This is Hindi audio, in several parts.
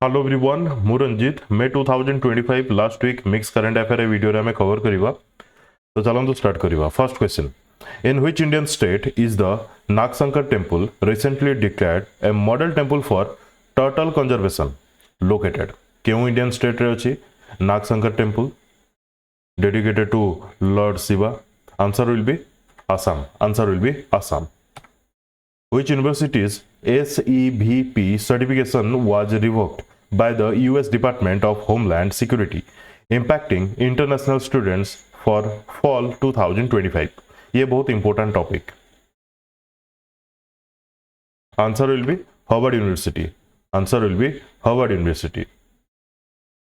हेलो एवरीवन मु Ranjit May 2025 last week mix current affair video रे हमें कवर करिवा। तो चलंतु स्टार्ट करिवा। First question, in which Indian state is the Nagashankar temple recently declared a model temple for turtle conservation located? क्यों इंडियन स्टेट रे अछि Nagashankar temple dedicated to lord Shiva? Answer will be Assam. Answer will be Assam. Which university's SEVP certification was revoked by the US Department of Homeland Security, impacting international students for fall 2025? ये बहुत important topic. Answer will be Harvard University. Answer will be Harvard University.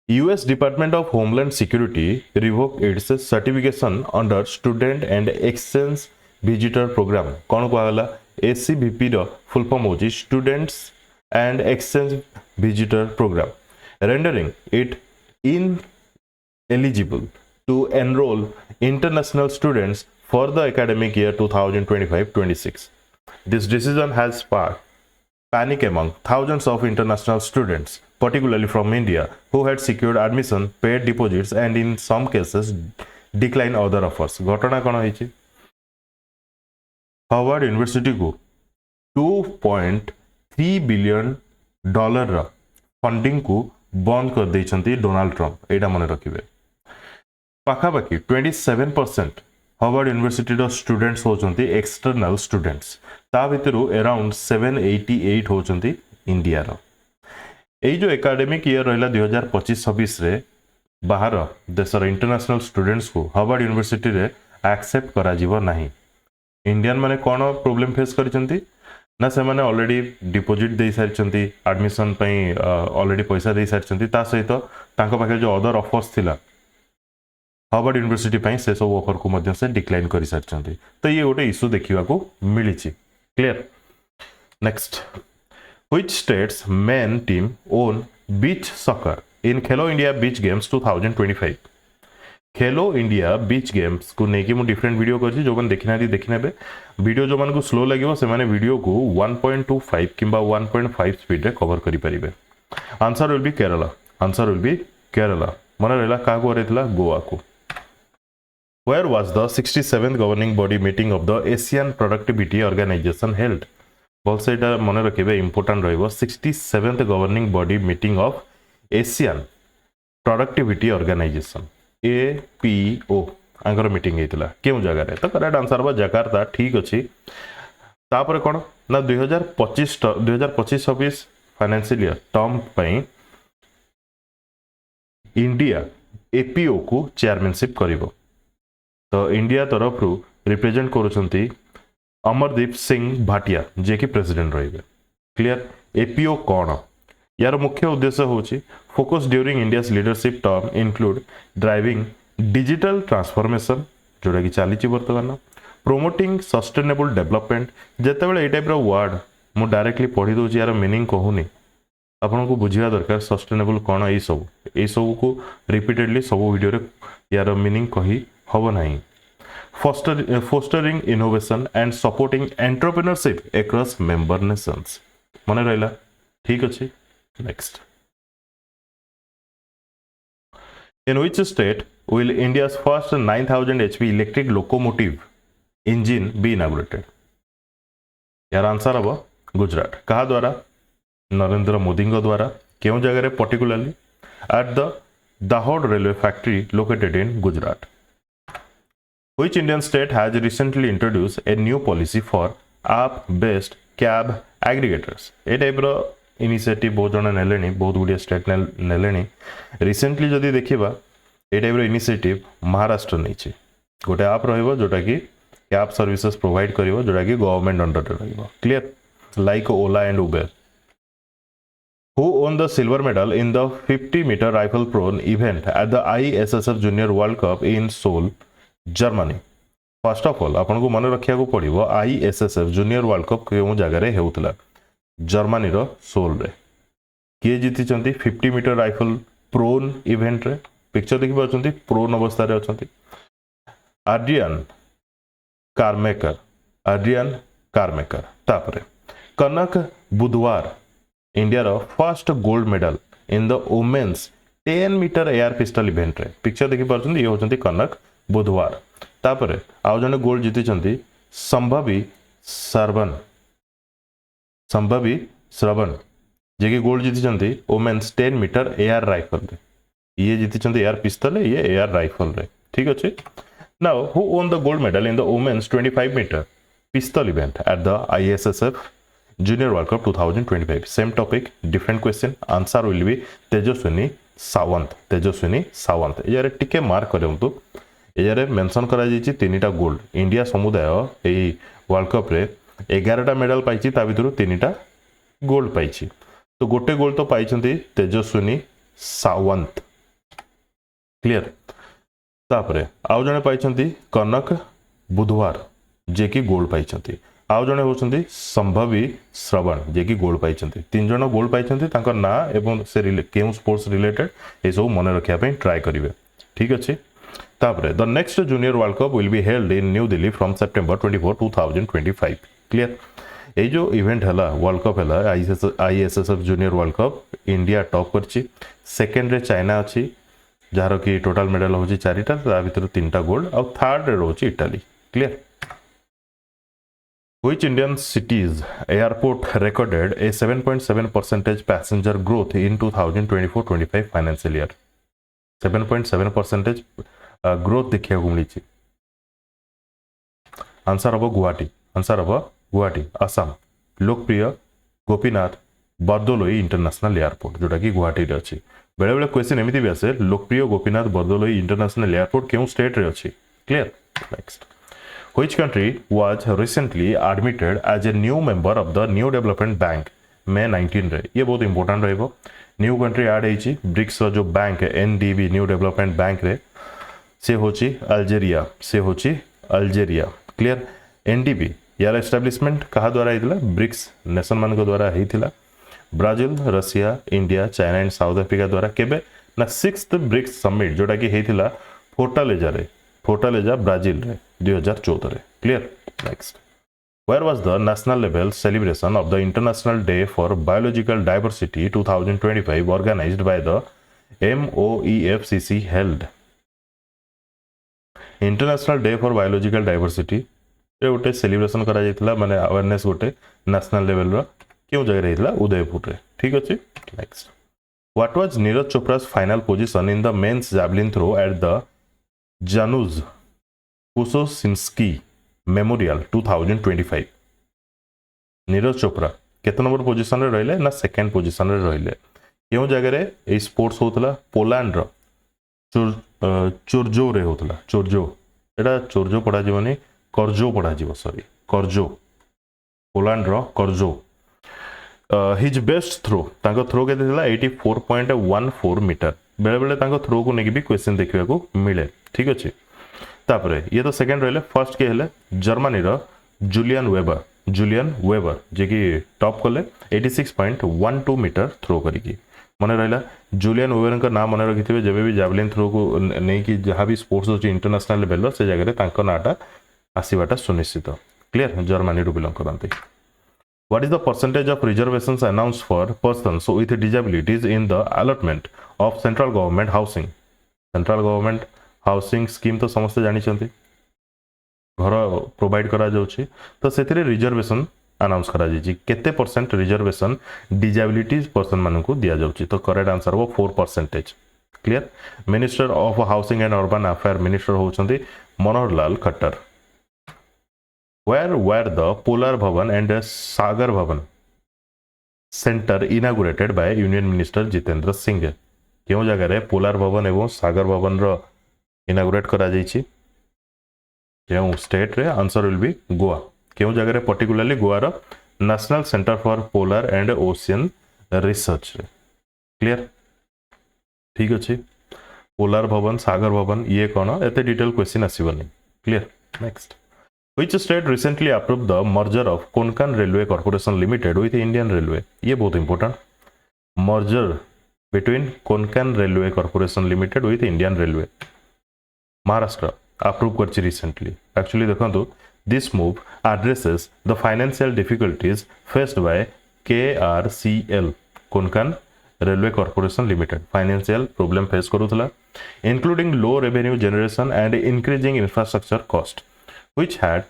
US Department of Homeland Security revoked its certification under Student and Exchange Visitor Program. कौन कहला? SCVP रो फुल फॉर्म होची Students and Exchange Visitor Program, rendering it ineligible to enroll international students for the academic year 2025-26. This decision has sparked panic among thousands of international students, particularly from India, who had secured admission, paid deposits, and in some cases declined other offers. घटना कौन होइछि? हार्वर्ड यूनिवर्सिटी को $2.3 बिलियन फंडिंग को बंद कर देइछंती डोनाल्ड ट्रंप। एटा मन रखिबे। पाखापाखि 27% हार्वर्ड यूनिवर्सिटी रो स्टूडेंट्स होचंती एक्सटर्नल स्टूडेंट्स। ता भितरु अराउंड 788 होचंती इंडिया रो। एई जो एकेडमिक ईयर रहला 2025-26 रे बाहर देशर इंटरनेशनल स्टूडेंट्स को हार्वर्ड यूनिवर्सिटी रे एक्सेप्ट करा जीवो नाही। इंडियन माने कोन प्रॉब्लम फेस करिसंती ना से माने ऑलरेडी डिपॉजिट दे सारिसंती, एडमिशन पई ऑलरेडी पैसा दे सारिसंती, ता सहित तांको पाखे जो अदर ऑफर्स थिला हार्वर्ड यूनिवर्सिटी पई से सब ऑफर को मध्य से डिक्लाइन करि सारिसंती। तो ये गोटे इश्यू देखिवा को मिलिछि। Clear? Next, which states men team won beach soccer in Khelo India beach games 2025? Khelo India beach games को नेकी मु डिफरेंट वीडियो करछि, जो मन देखिना देखिनेबे। वीडियो जो मन को स्लो लागिवो से माने वीडियो को 1.25 किंबा 1.5 स्पीड रे कवर करि परिबे। Answer will be Kerala. Answer will be Kerala. मन रहला का को रेतला गोवा को। Where was the 67th governing body meeting of the Asian Productivity Organization held? बोलसे एटा मन रखिबे, इंपोर्टेंट रहइबो। 67th governing body meeting of Asian Productivity Organization APO आंकर मीटिंग हेतला केउ जगह रे? तो करेक्ट आंसर बा जकार्ता। ठीक अछि। तापर कोन ना 2025-26 फाइनेंशियल ईयर टर्म पई इंडिया एपीओ को चेयरमैनशिप करिवो। तो इंडिया तरफ रु रिप्रेजेंट करूछंती अमरदीप सिंह भाटिया, जे कि प्रेसिडेंट रहिबे। क्लियर? एपीओ कोन? यार मुख्य उद्देश्य होची focus during India's leadership term include driving digital transformation, जोटा कि चली बर्तमान, प्रोमोटिंग सस्टेनेबल डेवलपमेंट। जेतेबेले ए टाइप रो वर्ड मु डायरेक्टली पढ़ी दोची, यार मीनिंग कहूनी, आपन को बुझिया दरकार सस्टेनेबल कोन। ए सब को रिपीटेडली सब वीडियो रे यार मीनिंग कही हबो नाही। Fostering innovation and supporting entrepreneurship across member Nations. मन रहला? ठीक अछि। Next, in which state will India's first 9000 HP electric locomotive engine be inaugurated? यार आंसर अब गुजरात। कहा द्वारा? नरेंद्र मोदी द्वारा। क्यों जगह रे? Particularly at the Dahod railway factory located in Gujarat. Which Indian state has recently introduced a new policy for app-based cab aggregators? ए टाइप रो इनिशिएटिव बहुत जन नेलेनी, बहुत गुडिया स्टेट नेलेनी। रिसेंटली जदि देखिबा ए टाइप रो इनिशिएटिव महाराष्ट्र नैछि। गोटे ऐप रहइबो जोटा कि कैब सर्विसेज प्रोवाइड करिवो, जोटा कि गवर्नमेंट अंडर रहइबो। Clear? Like Ola and Uber. Who won the silver medal in the 50-meter rifle throw event at the ISSF Junior World Cup in Seoul, Germany? First of all आपन को मन रखिया को पड़िबो ISSF जूनियर वर्ल्ड कप केउ जगह रे हेउतला? जर्मनी रो सोल रे। किए जीति चंती 50 मीटर राइफल प्रोन इवेंट रे? पिक्चर देखि पाछंती, प्रोन अवस्था रे अछंती आड्रियन कारमेकर। तापरे कनक बुधवार इंडिया रो first gold medal in the women's 10 metre air pistol event रे पिक्चर देखि पारछन ये होचंती कनक बुधवार तापरे आउ जने गोल्ड जीतिचंती संभावी श्रवण जे कि गोल्ड जीतिचंती वुमेन्स 10 मीटर एयर राइफल रे ये जीतिचंती एयर पिस्तल ये एयर राइफल रे ठीक अछि now who won the gold medal in the women's 25 metre pistol event at the ISSF junior world cup 2025 same topic different question answer will be Tejaswini Sawant यारे टिके मार्क करंतु यारे मेंशन करा जायछि तीनटा गोल्ड इंडिया समुदाय एई वर्ल्ड कप रे 11टा मेडल पाइछि ता भितरु तीनटा गोल्ड पाइछि तो गोटे गोल्ड तो पाइछंती तेजस्विनी सावंत क्लियर तापरे आउ जने पाइछंती कनक बुधवार जे कि गोल्ड पाइछंती आउ जने होछंती संभावी श्रवण जे कि गोल्ड पाइछंती तीन जण गोल्ड पाइछंती तांकर ना एवं से केउ स्पोर्ट्स रिलेटेड ए सब मन रखिया पई ट्राई करिवे ठीक अछि तापरे the next junior world cup will be held in new Delhi from September 24 2025 clear ए जो इवेंट हला वर्ल्ड कप हला ISSF junior world cup India top करछि सेकंड रे चाइना अछि जार कि टोटल मेडल होछि 4टा ता भितर 3टा गोल्ड और थर्ड रे रोछि Italy clear Which Indian cities airport recorded a 7.7% passenger growth in 2024-25 financial year? 7.7% growth देखिया को मिली आंसर अब गुवाहाटी आसाम लोकप्रिय गोपीनाथ बरदलोई इंटरनेशनल एयरपोर्ट जोटा कि गुवाहाटी रे अछि बेले बेले क्वेश्चन एमिति भी आसे लोकप्रिय गोपीनाथ बरदलोई इंटरनेशनल एयरपोर्ट केउ स्टेट रे अछि clear next Which country was recently admitted as a new member of the New Development Bank May 19 रे ये बहुत इंपोर्टेंट रहइबो न्यू कंट्री ऐड हेछि ब्रिक्स रो जो bank NDB new development bank रे से होछि अल्जेरिया क्लियर NDB यार एस्टैब्लिशमेंट कहा द्वारा हेतिला ब्रिक्स नेशन मान को द्वारा हेतिला Brazil Russia India China and South Africa द्वारा केबे ना 6th ब्रिक्स समिट जोटा कि हेतिला फोर्टालेजा ब्राजील रे 2014 रे clear next where was the national level celebration of the international day for biological diversity 2025 organised by the MOEFCC held international day for biological diversity रे गोटे सेलिब्रेशन करा जायतिला माने अवेयरनेस गोटे नेशनल लेवल रो क्यों जगह रहितला उदयपुर रे ठीक अछि next what was Neeraj Chopra's final position in the men's javelin throw at the Janusz Kuczynski memorial 2025 Neeraj Chopra केते नंबर पोजीशन रे रहले ना सेकंड पोजीशन रे रहले केउ जगह रे ए स्पोर्ट्स होतला पोलैंड रो चोरजो रे होतला चोरजो एटा चोरजो पढ़ा जीवनी करजो पढ़ा जीव सॉरी करजो पोलैंड रो करजो हिज बेस्ट थ्रो तांको थ्रो केते दिला 84.14 मीटर बेले बेले तांको थ्रो को नेकी भी क्वेश्चन देखिबा को मिले ठीक अछि तापरे ये तो सेकंड रहले फर्स्ट के हेले जर्मनी रो जुलियन वेबर जे कि टॉप कले 86.12 मीटर थ्रो करिकी मने रहला जुलियन वेबर का नाम मने रखिथिबे जेबे भी जैवलिन थ्रो को नै कि जहां भी स्पोर्ट्स होची इंटरनेशनल लेवल रो से जगह रे तांको नाटा आसीबाटा सुनिश्चित क्लियर जर्मनी रो बिलोंग करंती What is the percentage of reservations announced for persons with disabilities in the allotment of central government housing? Central government housing scheme तो समस्त जानी चंती घर प्रोवाइड करा जाउची तो सेथिरे रिजर्वेशन अनाउंस करा जायची केते परसेंट रिजर्वेशन डिसेबिलिटीज पर्सन मानन को दिया जाउची तो करेक्ट आंसर हो 4% clear minister of housing and urban affair minister होचंती Manohar Lal Khattar Where were the Polar Bhavan and Sagar Bhavan Center inaugurated by Union Minister Jitendra Singh? क्यों जगह रे पोलार भवन एवं सागर भवन रो इनागुरेट करा जायछि क्यों स्टेट रे आंसर विल बी गोवा क्यों जगह रे पर्टिकुलरली गोवा रो national centre for polar and ocean research रे क्लियर ठीक अछि पोलार भवन सागर भवन ये कोन एते डिटेल क्वेश्चन आसीबनी clear next Which state recently approved the merger of Konkan Railway Corporation Limited with Indian Railway? ये बहुत important. Merger between Konkan Railway Corporation Limited with Indian Railway. Maharashtra approved करछि recently. Actually देखंतु this move addresses the financial difficulties faced by KRCL Konkan railway corporation limited financial problem face करूला including low revenue generation and increasing infrastructure cost which had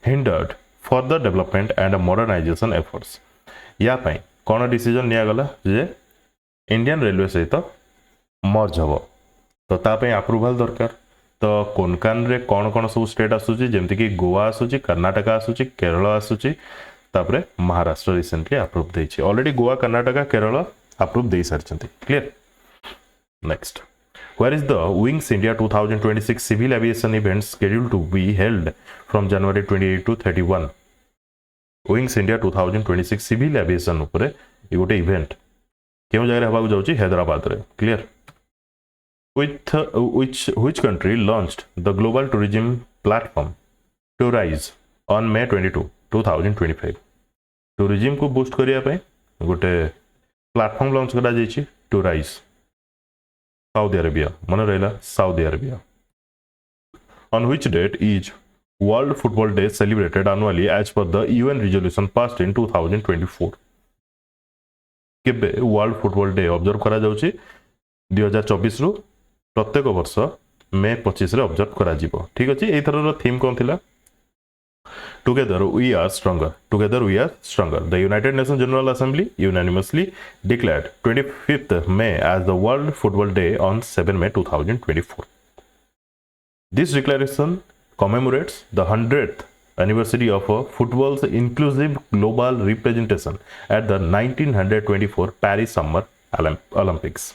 hindered further development and modernisation efforts या पई कोन डिसीजन निया गला जे इंडियन रेलवे सहित मर्ज हम तो तापई अप्रूवल दरकार तो कोनकान रे कौन कौन सब स्टेट आसूची जेमती कि गोवा आसूची कर्नाटक आसूची केरल आसूची तापरे महाराष्ट्र रिसेंटली अप्रूव देछि ऑलरेडी गोवा कर्नाटक केरल अप्रूव दे सारछंती clear next where is the Wings India 2026 civil aviation event scheduled to be held from January 28 to 31 Wings India 2026 civil aviation ऊपर ये गोटे इवेंट क्यों जगह हवा जाउची हैदराबाद रे clear which country launched the global tourism platform Tourize on May 22 2025 tourism को boost करिया पे गोटे प्लेटफॉर्म लॉन्च करा जाइछि Tourize Saudi Arabia मन रहला Saudi Arabia on which date is World Football Day celebrated annually as per the UN resolution passed in 2024 केबे वर्ल्ड फुटबॉल डे ऑब्जर्व करा जाउछि 2024 रु प्रत्येक वर्ष मे 25 रे ऑब्जर्व करा जिवो ठीक अछि एई थरर थीम कोन थिला together we are stronger the United Nation General Assembly unanimously declared 25th May as the World Football Day on 7 May 2024 this declaration commemorates the 100th anniversary of football's inclusive global representation at the 1924 Paris Summer Olympics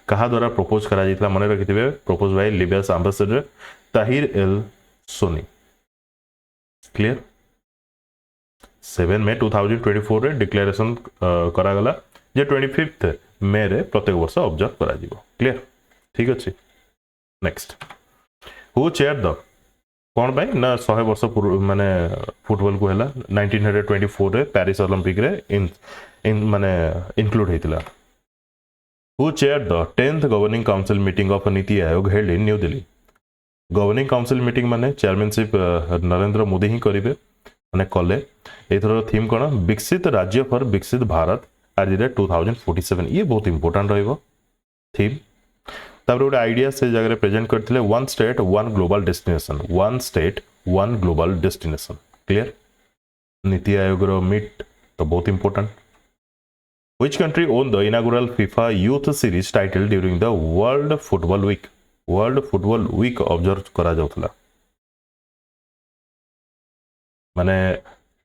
कहा द्वारा प्रपोज करा जितला मने रखिथिबे propose by Libya's ambassador Tahir El Sonni clear 7 May 2024 रे डिक्लेरेशन करा गला जे 25th मे रे प्रत्येक वर्ष ऑब्जर्व करा जिवो क्लियर ठीक अछि नेक्स्ट हु चेयर द कौन भाई ना 100 वर्ष माने फुटबॉल को हैला 1924 रे पेरिस ओलंपिक रे इन माने इंक्लूड हेतिला who chair the 10th governing council meeting of NITI Aayog held in new Delhi governing council meeting माने चेयरमैनशिप नरेंद्र मोदी ही करिवे माने कले एथरो थीम कोन विकसित राज्य फॉर विकसित भारत एट द 2047 ये बहुत इंपोर्टेंट रहइबो थीम तापर गोटे आइडिया से जगह प्रेजेंट करथिले one state one global destination clear NITI Aayog रो मीट तो बहुत important which country won the inaugural FIFA youth series title during the world football week observe करा जाउथला माने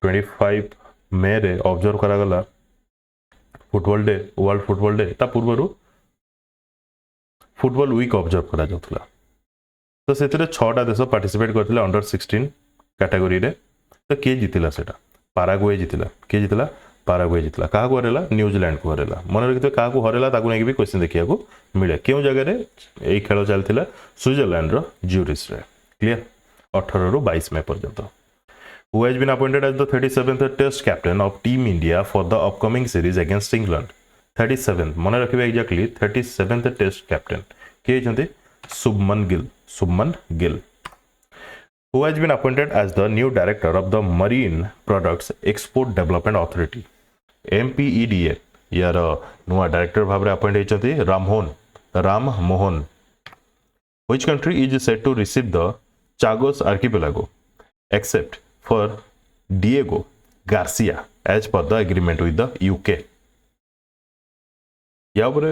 25 मे रे ऑब्जर्व करा गला वर्ल्ड फुटबॉल डे ता पूर्वरु फुटबॉल वीक ऑब्जर्व करा जाउथला तो सेतरे 6टा देश पार्टिसिपेट करथिले अंडर 16 कैटेगरी रे तो के जितिला सेटा पैराग्वे जितिला के जितिला पैराग्वे जितिला काहा को हरेला न्यूजीलैंड को हरेला मन रखिते काहा को हरेला ताकू नेकी भी क्वेश्चन देखिया को मिले केउ जगह रे एई खेल चलथिला स्विट्जरलैंड रो ज्यूरिच रे क्लियर 18 रु 22 मई पर्यंत who has been appointed as the 37th test captain of team India for the upcoming series against England 37th मन रखिबे एक्जेक्टली 37th टेस्ट कैप्टन के जंते Shubman Gill who has been appointed as the new director of the Marine Products Export Development Authority MPEDA यार नुआ डायरेक्टर भाबरे अपॉइंट हेचंती Ram Mohan which country is said to receive the Chagos archipelago except for Diego Garcia as per the agreement with the UK या ऊपर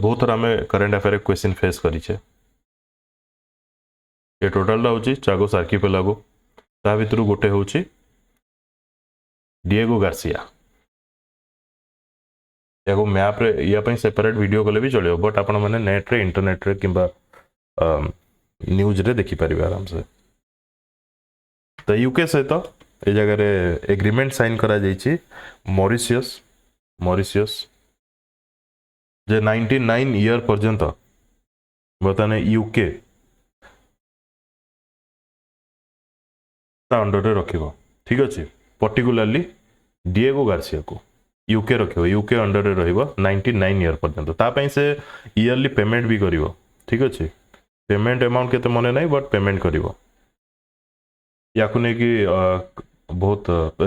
बहुत थोड़ा हमें करंट अफेयर क्वेश्चन फेस करी छे ये टोटल होची चागोस आर्किपेलागो ता भितर गोटे होची डिएगो गार्सिया याको मैप रे या पई सेपरेट वीडियो कले भी चलियो बट आपण माने नेट रे इंटरनेट रे किबा न्यूज रे देखि परिबे आराम से तो यूके सहित ए जगह रे एग्रीमेंट साइन करा जाइछि मॉरिशियस जे 99 ईयर पर्यंत बर्तमान यूके अंडर रे रखिबो ठीक अछि पर्टिकुलरली डिएगो गार्सिया को यूके रखिबो यूके अंडर रे रहइबो 99 ईयर पर्यंत ता पई से ईयरली पेमेंट भी करिवो ठीक अछि पेमेंट अमाउंट केते मने नै बट पेमेंट करिवो याकु नै कि बहुत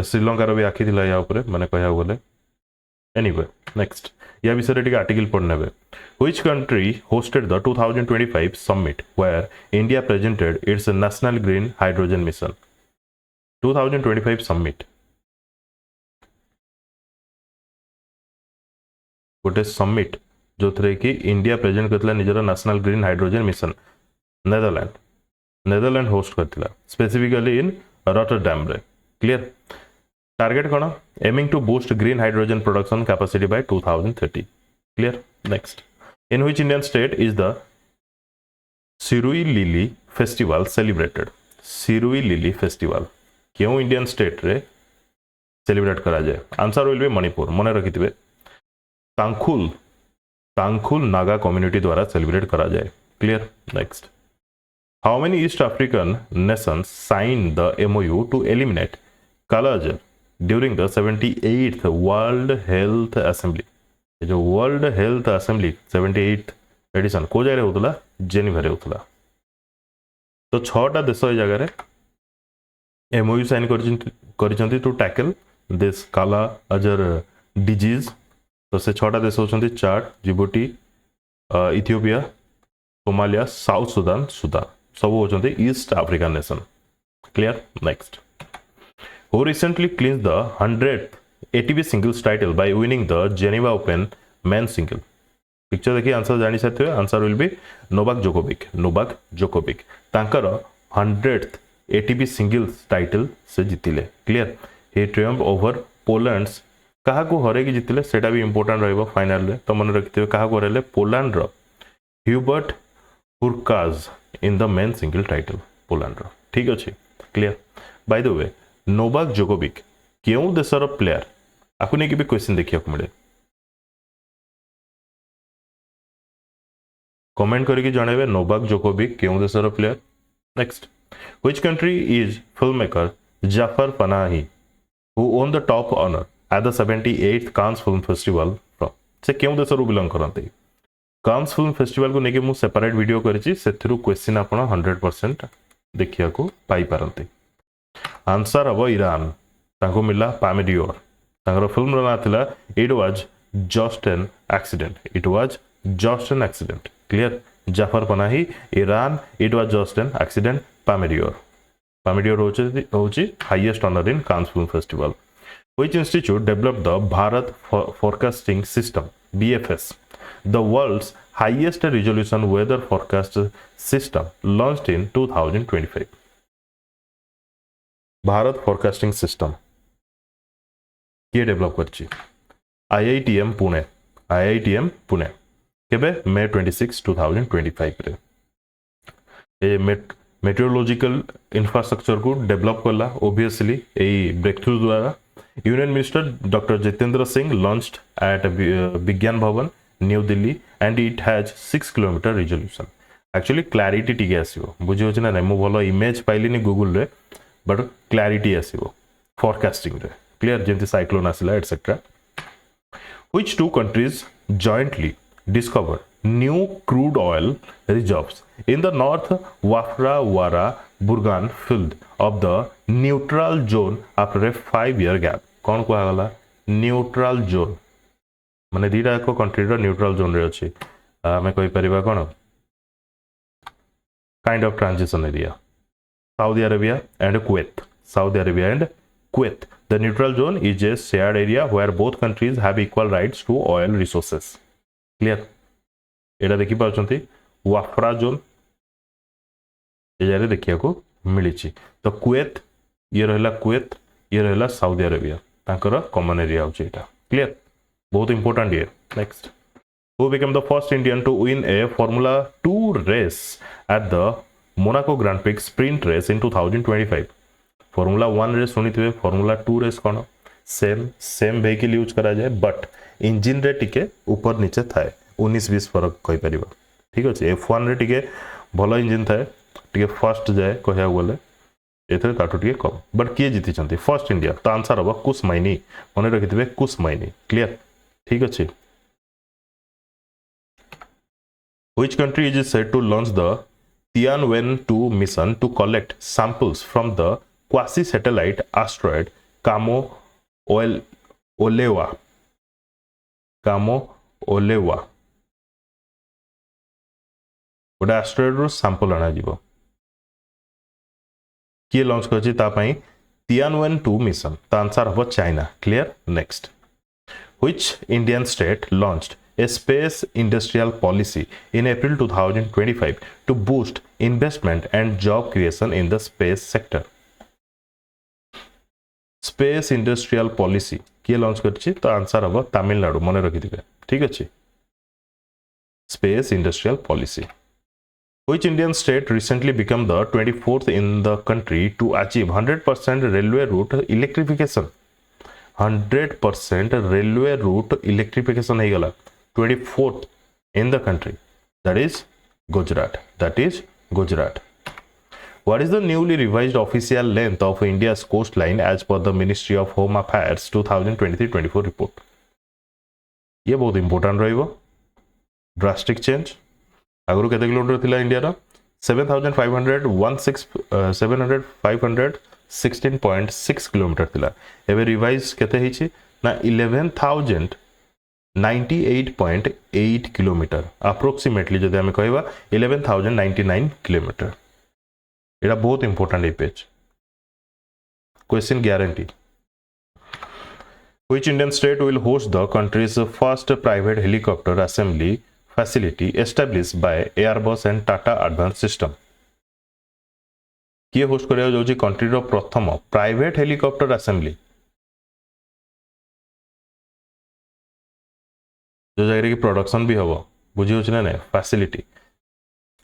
श्रीलंका रो भी आखि थिला या ऊपर माने कहया बोले एनीवे नेक्स्ट या विषय टिके आर्टिकल पढ़ने which country hosted the 2025 summit where India presented its national green hydrogen mission 2025 summit गोटे समिट जो थे कि इंडिया प्रेजेंट करथिला निजर national green hydrogen mission Netherlands host करथिला स्पेसिफिकली इन रॉटरडैम रे क्लियर टारगेट कौन aiming to boost green hydrogen production capacity by 2030 clear next in which Indian state is the Shirui lily festival celebrated Shirui lily festival क्यों इंडियन स्टेट रे सेलिब्रेट करा जाए आंसर विल बी मणिपुर मन रखिथिबे तांखुल तांखुल नागा कम्युनिटी द्वारा सेलिब्रेट करा जाए clear next how many east African nations sign the MOU to eliminate kala azar during the 78th world health assembly जो world health assembly 78th edition को जाय होतला जेनेवा रे होतला तो 6टा देश ए जगह रे MOU साइन करछंती to tackle this kala azar disease तो से 6टा देश होचंती Chad Djibouti Ethiopia Somalia South Sudan Sudan सब होचंती east African nation clear next who recently clinched the 100th ATP singles title by winning the Geneva Open men's single. Picture देखिए आंसर जानी सकते हो answer will B Novak Djokovic तांकर 100th ATP singles title से जीतिले clear he triumphed over Poland's कहा को हरे की जीतिले सेटा भी इंपोर्टेंट रहइबो फाइनल रे तो मन रखिते कहा को हरेले पोलैंड रो Hubert Hurkacz in the men single title Poland रो ठीक अछि clear by the way Novak Djokovic क्यों देशर प्लेयर आपको नहीं कि भी क्वेश्चन देखिए मिले कमेंट करके जनइबे नोवाक जोकोविक क्यों देशर player next which country is filmmaker Jafar Panahi who won the top honour at the 78th Cannes film festival from से क्यों देशर बिलोंग करते कांस फिल्म फेस्टिवल को लेके मु सेपरेट वीडियो करिछि सेथिरु क्वेश्चन आपण 100% देखिया को पाई पारंते आंसर हम ईरान तांको मिला पामेडियोर तांकर फिल्म ना थिला it was just an accident clear Jafar Panahi Iran it was just an accident Palme d'Or होची highest honour in Cannes film festival which institute developed the Bharat forecasting system BFS the world's highest resolution weather forecast system launched in 2025 Bharat forecasting system किए डेवलप करछि IITM पुणे केबे मे 26 2025 रे ए मेट्रोलॉजिकल इंफ्रास्ट्रक्चर को डेवलप करला ऑब्वियसली ए ब्रेक थ्रू द्वारा union minister doctor Jitendra Singh launched at Vigyan Bhavan New Delhi and it has 6 kilometre resolution actually clarity टिके आसीबो बुझि होछि ना मु भलो इमेज पाइलिनी गूगल रे बट क्लैरिटी आसीबो फोरकास्टिंग रे क्लियर जेंति साइक्लोन आसिला etcetera which to countries jointly discovered new crude oil reserves in the north Wafra Wara Burgan field of the neutral zone after a 5-year gap कौन कहा गला न्यूट्रल जोन माने दीटा एक कंट्री रो न्यूट्रल जोन रे अछि हमें कहि परिबा कोन kind of transition area Saudi Arabia and Kuwait. Saudi Arabia and Kuwait. The neutral zone is a shared area where both countries have equal rights to oil resources. Clear? एटा देखि पाउछंती वाफरा जोन ए जारे देखिया को मिलिछि तो कुवैत ये रहला साउदी अरेबिया तांकर कॉमन एरिया होछि एटा क्लियर बहुत इंपोर्टेंट ये next who became the first Indian to win a Formula 2 race at the Monaco Grand Prix sprint race in 2025 Formula 1 race सुनी थे Formula 2 रेस कौन सेम व्हीकल यूज करा जाए बट इंजिन रे टिके ऊपर नीचे थाए 19-20 फरक कहि परिबा ठीक अछि F1 रे टिके भलो इंजिन थाए टिके फास्ट जाए कहया बोले एथरे ताटो टिके कम बट किए जीति छंती फर्स्ट इंडिया तो आंसर हबो कुसमैनी मने रखितबे कुसमैनी क्लियर ठीक अछि Which country is said to launch the Tianwen-2 mission to collect samples from the quasi-satellite asteroid Kamo Olewa कामो ओलेवा गोटे एस्ट्रॉइड रो सैंपल आना जीवो किए लॉन्च करछि ता पई Tianwen-2 मिशन ता आंसर हबो China clear next which Indian state launched a space industrial policy in April 2025 to boost investment and job creation in the space sector space industrial policy किए लॉन्च करछि तो आंसर हबो तमिलनाडु मने रखि दिबे ठीक अछि space industrial policy Which Indian state recently became the 24th in the country to achieve 100% railway route electrification 100% railway route electrification हो गला 24th in the country that is Gujarat What is the newly revised official length of India's coastline as per the Ministry of Home Affairs 2023-24 report ये बहुत important रहिबो drastic change आगुरु केते किलोमीटर थिला इंडिया रा 7516 किलोमीटर थिला एबे रिवाइज केते हिची ना 11098.8 किलोमीटर अप्रोक्सीमेटली जदि हम कहबा 11099 किलोमीटर एटा बहुत important A page question guarantee Which Indian state will host the country's first private helicopter assembly facility established by Airbus and Tata Advanced System किए होस्ट करिया जाउची कंट्री रो प्रथम प्राइवेट हेलिकॉप्टर असेंबली जो जगह की प्रोडक्शन भी हबो बुझी होछ ना फैसिलिटी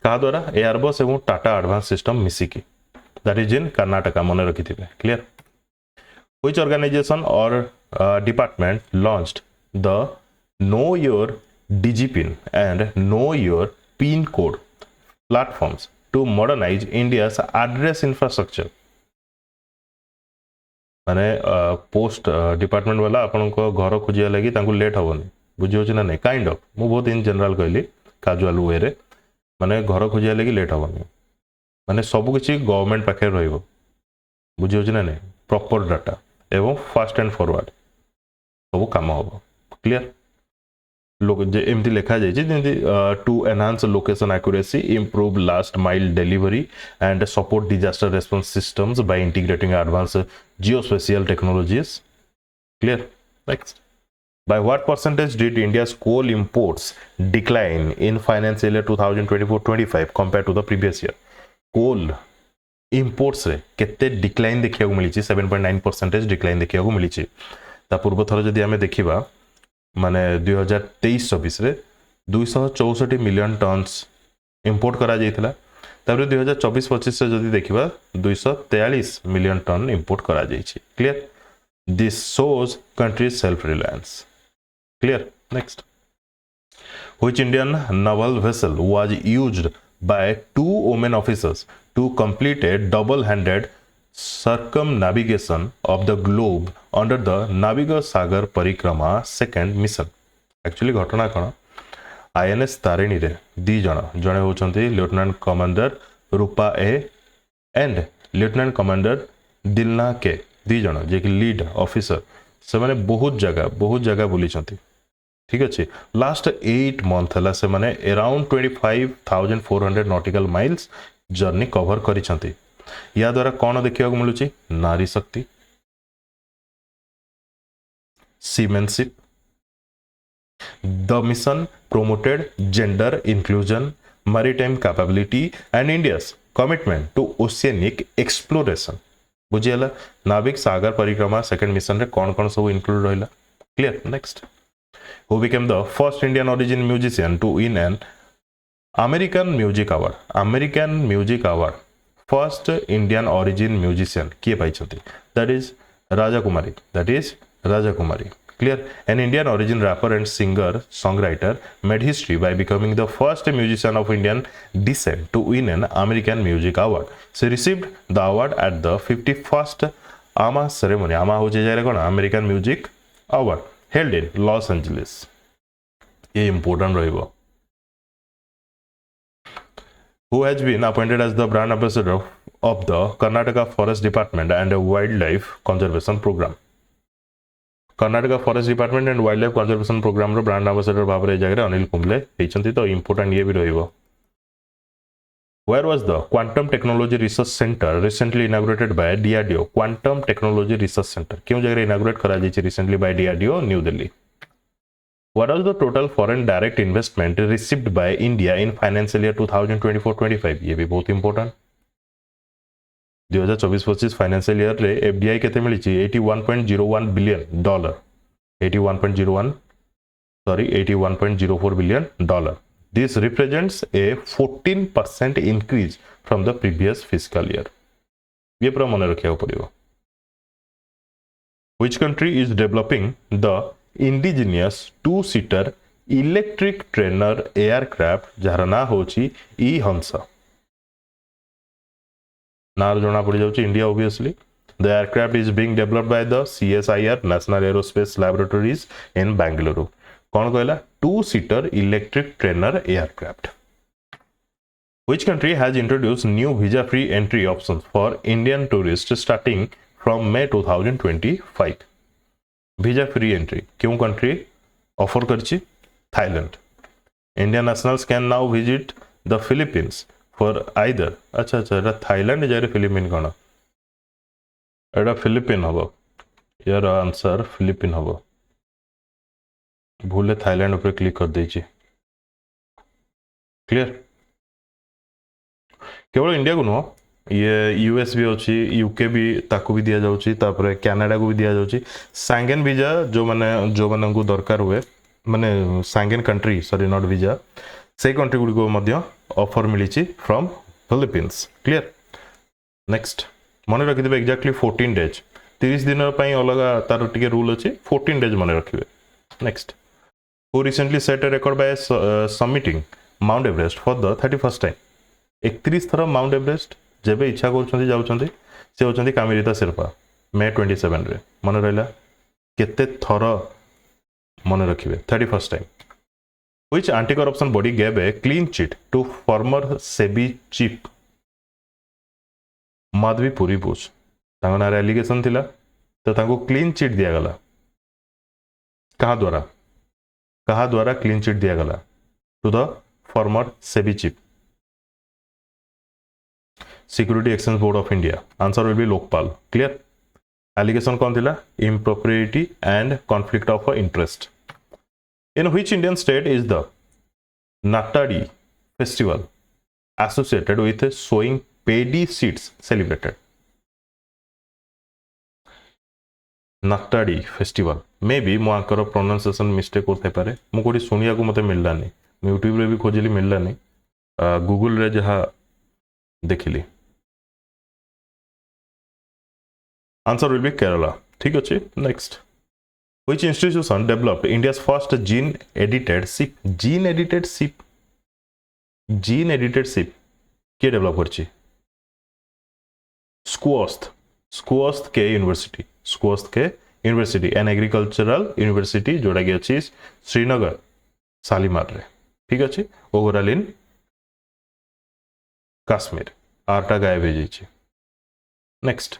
का द्वारा एयरबस एवं टाटा एडवांस सिस्टम मिसी की दैट इज इन कर्नाटक मने रखि थिबे क्लियर व्हिच ऑर्गेनाइजेशन और department launched the know your DigiPin and Know Your PIN code platforms to modernize India's address infrastructure. माने पोस्ट डिपार्टमेंट वाला आपन को घर खोजिया लगी तांको लेट होबनी बुझी होछ ना नै काइंड ऑफ मु बहुत इन जनरल कहली काजुअल वे रे माने घर खोजिया लगी लेट होबनी माने सब किछि गवर्नमेंट पाखे रहइबो बुझी होछ ना नै प्रॉपर डाटा एवं फास्ट एंड फॉरवर्ड सब काम होबो क्लियर एमती लिखा जाए to enhance location accuracy improve last mile delivery and support disaster response systems by integrating advance geospatial technologies clear next by what percentage did India's coal imports decline in financial year 2024-25 compared to the previous year coal imports रे केते डिक्लाइन देखिया को मिली 7.9% डिक्लाइन देखिया को मिली ता पूर्व थर जदी हमें देखिबा माने 2023-24 रे 264 मिलियन टन्स इंपोर्ट करा जाइथिला तापर 2024-25 से जदी देखिबा 243 मिलियन टन इंपोर्ट करा जाइछि clear this shows countries self reliance clear next which Indian naval vessel was used by 2 women officers to complete a double-handed circumnavigation of the globe under the Naviga Sagar Parikrama second mission actually घटना कौन INS तारिणी रे दी जने होचंती lieutenant commander Roopa A and lieutenant commander Dilna K दी जन जे कि लीड ऑफिसर से माने बहुत जगह बुली चंती ठीक अच्छे लास्ट 8 मंथ हला से माने around 25,400 nautical miles journey cover करी चंती या द्वारा कौन देखिया को मिलुची Nari Shakti seamanship the mission promoted gender inclusion maritime capability and India's commitment to oceanic exploration बुझियला नाविक सागर परिक्रमा सेकंड मिशन रे कौन सब इंक्लूड रहिला clear next who became the first Indian origin musician to win an American Music Award first Indian origin musician किए पाइछथि that is Raja Kumari clear an Indian origin rapper and singer songwriter made history by becoming the first musician of Indian descent to win an American Music Award she received the award at the 51st AMA ceremony AMA हो जाय रे कोन American Music Award held in Los Angeles ये important रहिबो who has been appointed as the brand ambassador of the Karnataka Forest Department and a Wildlife Conservation Program Karnataka forest department and wildlife conservation programme रो ब्रांड एम्बेसडर भाव में जगह अनिल कुंबले होती तो इंपोर्टेंट ये भी रहिबो Where was the Quantum Technology Research Center recently inaugurated by DRDO? Quantum Technology Research Center क्यों जगह inaugurate करा जाइए recently by DRDO New Delhi? What was the total foreign direct investment received by India in financial year 2024-25? ये भी बहुत important. 2024-25 फाइनेंशियल ईयर रे एफडीआई केते मिली 81.01 billion dollar 81.04 billion dollar. This represents a 14% increase from the previous fiscal year. ये पूरा मन रखिया पड़िबो. Which country is developing the indigenous two-seater electric trainer aircraft jar ना होची E-Hansa? नार जोना पड़ जाउची India obviously. The aircraft is being developed by the CSIR National Aerospace Laboratories in Bangalore. कौन कहला two-seater electric trainer aircraft. Which country has introduced new visa-free entry options for Indian tourists starting from May 2025? Visa-free entry क्यों country offer करची? Thailand. Indian nationals can now visit the Philippines for either अच्छा एटा थाईलैंड जारे फिलिपिन कौन एटा फिलिपिन हबो यार आंसर फिलिपिन हबो भूले थाईलैंड ऊपर क्लिक कर दीजिए क्लियर केवल इंडिया को नुह ये यूएस भी अच्छी यूके भी ताकू भी दिया जाउची तापरे कनाडा को भी दिया जाउची सांगेन वीजा जो माने को दरकार हुए माने सांगेन कंट्री सॉरी नॉट वीजा से कंट्री गुडी को मध्य ऑफर मिली फ्रॉम फिलिपीन्स क्लियर नेक्स्ट मन रखिथे एक्जाक्टली 14 डेज 30 दिन पई अलग तार टिके रूल अछि 14 डेज मन रखिबे next who recently set a record by submitting Mount Everest for the 31st time 31 थर माउंट एवरेस्ट जेबे इच्छा करछंती जाउछंती से होछंती कामिरिता शेरपा मे 27 रे मन रहला केते थर मन रखिबे 31st time which anti corruption body gave a clean chit to former SEBI chief Madhavi Puri Bush तांको नारे एलिगेशन थिला तो तांको क्लीन चिट दिया गला कहा द्वारा क्लीन चिट दिया गला to the former SEBI chief security exchange board of India answer will be Lokpal clear allegation कौन थिला impropriety and conflict of interest in which Indian state is the नाटाडी festival associated with sowing paddy seeds celebrated नाटाडी festival may be more pronunciation mistake होते पारे मु कोठी सुनिया को मते मिललानी यूट्यूब रे भी खोजली मिललानी गूगल रे जहा देखिली आंसर विल बी केरला ठीक अछि next which institution developed India's first gene edited ship के डेवलप करछि स्क्वास्थ के यूनिवर्सिटी एंड एग्रीकल्चरल यूनिवर्सिटी जोड़ा कि अच्छी श्रीनगर शालीमार रे ठीक अच्छे ओवरऑल इन काश्मीर आरटा गायब हो जाइए next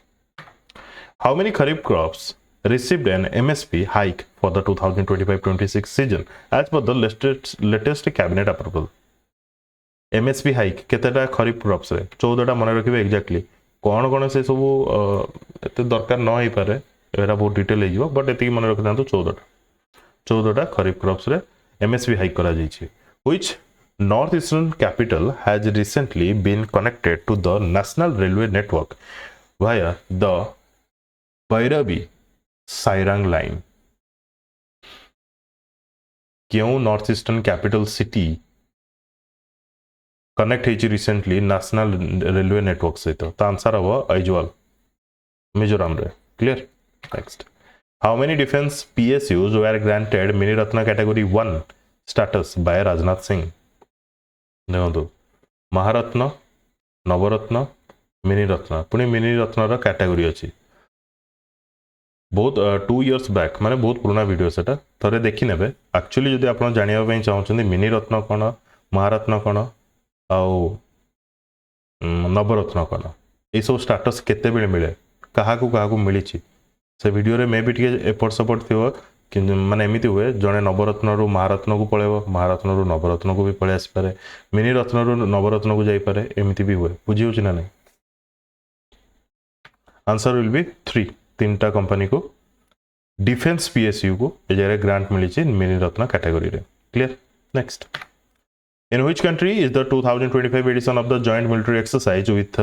how many kharif crops received an MSP hike for the 2025-26 season as per the latest cabinet approval MSP hike केतेटा kharif crops रे 14टा मन रखिबे एक्जेक्टली कौन से सब एते दरकार न हो पारे एरा बहुत डिटेल हो बट एति मन रखि तो 14टा खरीफ क्रॉप्स रे MSP हाइक करा जाइछि which north eastern capital has recently been connected to the national railway network via the Bhairabi Sairang line क्यों north eastern capital city connect होइछि रिसेंटली नेशनल रेलवे नेटवर्क सहित तो आंसर हम आइजवाल मिजोरम रे clear next how many defence PSUs were granted mini ratna category 1 status by Rajnath Singh देखो महारत्न नवरत्न मिनी रत्न पुणी मिनी रत्न रो कैटेगरी अछि बहुत 2 इयर्स बैक माने बहुत पुराना वीडियो सेटा थरे देखि नेबे एक्चुअली जदि आपण जानिया पई चाहउछन मिनी रत्न कोन महारत्न कोन आउ नवरत्न कोन ए सब स्टेटस केते बेले मिले काहा को मिली से वीडियो रे मे भी टिके एपट सपोर्ट थियो कि माने एमिति हुए जने नवरत्न रु महारत्न को पळेबो महारत्न रु नवरत्न को भी पळे आसी पारे मिनी रत्न रु नवरत्न को जाई पारे एमिति भी हुए बुझी होछि ना नहीं आंसर विल बी 3 तीनटा कंपनी को डिफेंस पीएसयू को ए जगह ग्रांट मिली छि मिनी रत्न कैटेगरी रे clear next In which country is the 2025 edition of the joint military exercise with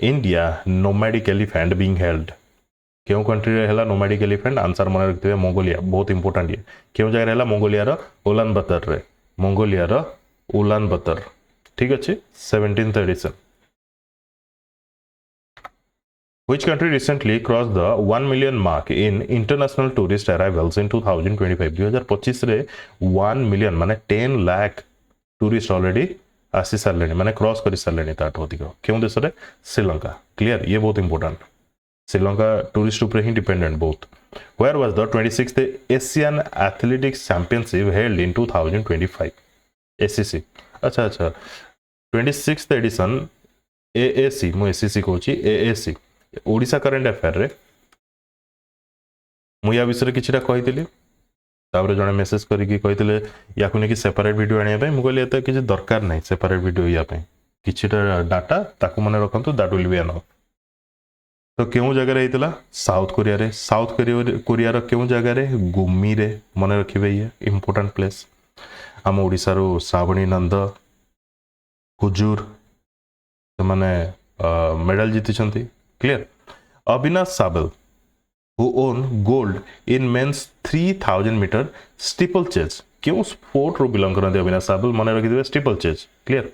India nomadic elephant being held? क्यों कंट्री रे हला nomadic elephant आंसर मन रखते मंगोलिया बहुत इंपोर्टेंट ये क्यों जगह हला मंगोलिया रो उलान बतर रे मंगोलिया रो उलान बतर ठीक अछि 17th edition. Which country recently crossed the 1 million mark in international tourist arrivals in 2025? 2025 रे 1 million माने 10 लाख टूरिस्ट ऑलरेडी आसी सारे माने क्रॉस कर सारे ताठू अधिक क्यों देश में श्रीलंका क्लियर ये बहुत इंपोर्टेंट श्रीलंका टूरिस्ट ऊपर ही डिपेंडेंट बहुत where was the 26th Asian athletics championship held in 2025 ACC अच्छा अच्छा 26th एडिशन एएसी मु एसीसी कहूची एएसी ओडिशा करंट अफेयर रे मु या विषय किछिटा कहितली तापर जने मेसेज करिकी कहितले याकु नेकी सेपरेट वीडियो आनिया पय मु कहली एत किछि दरकार नै सेपरेट वीडियो या पय किछिटा डाटा ताकु मने रखंतु दैट विल बी एनफ तो केउ जगह रे हितला साउथ कोरिया रो केउ जगह रे गुमी रे मने रखिबे ये इंपोर्टेंट प्लेस हम ओडिसा रो सावणी नंद हुजूर माने मेडल जीति छंती clear Avinash Sable who won gold in men's 3000 meter steeplechase क्यों स्पोर्ट रो बिलोंग करते अविनाश साबल मन रखि देबे steeplechase क्लियर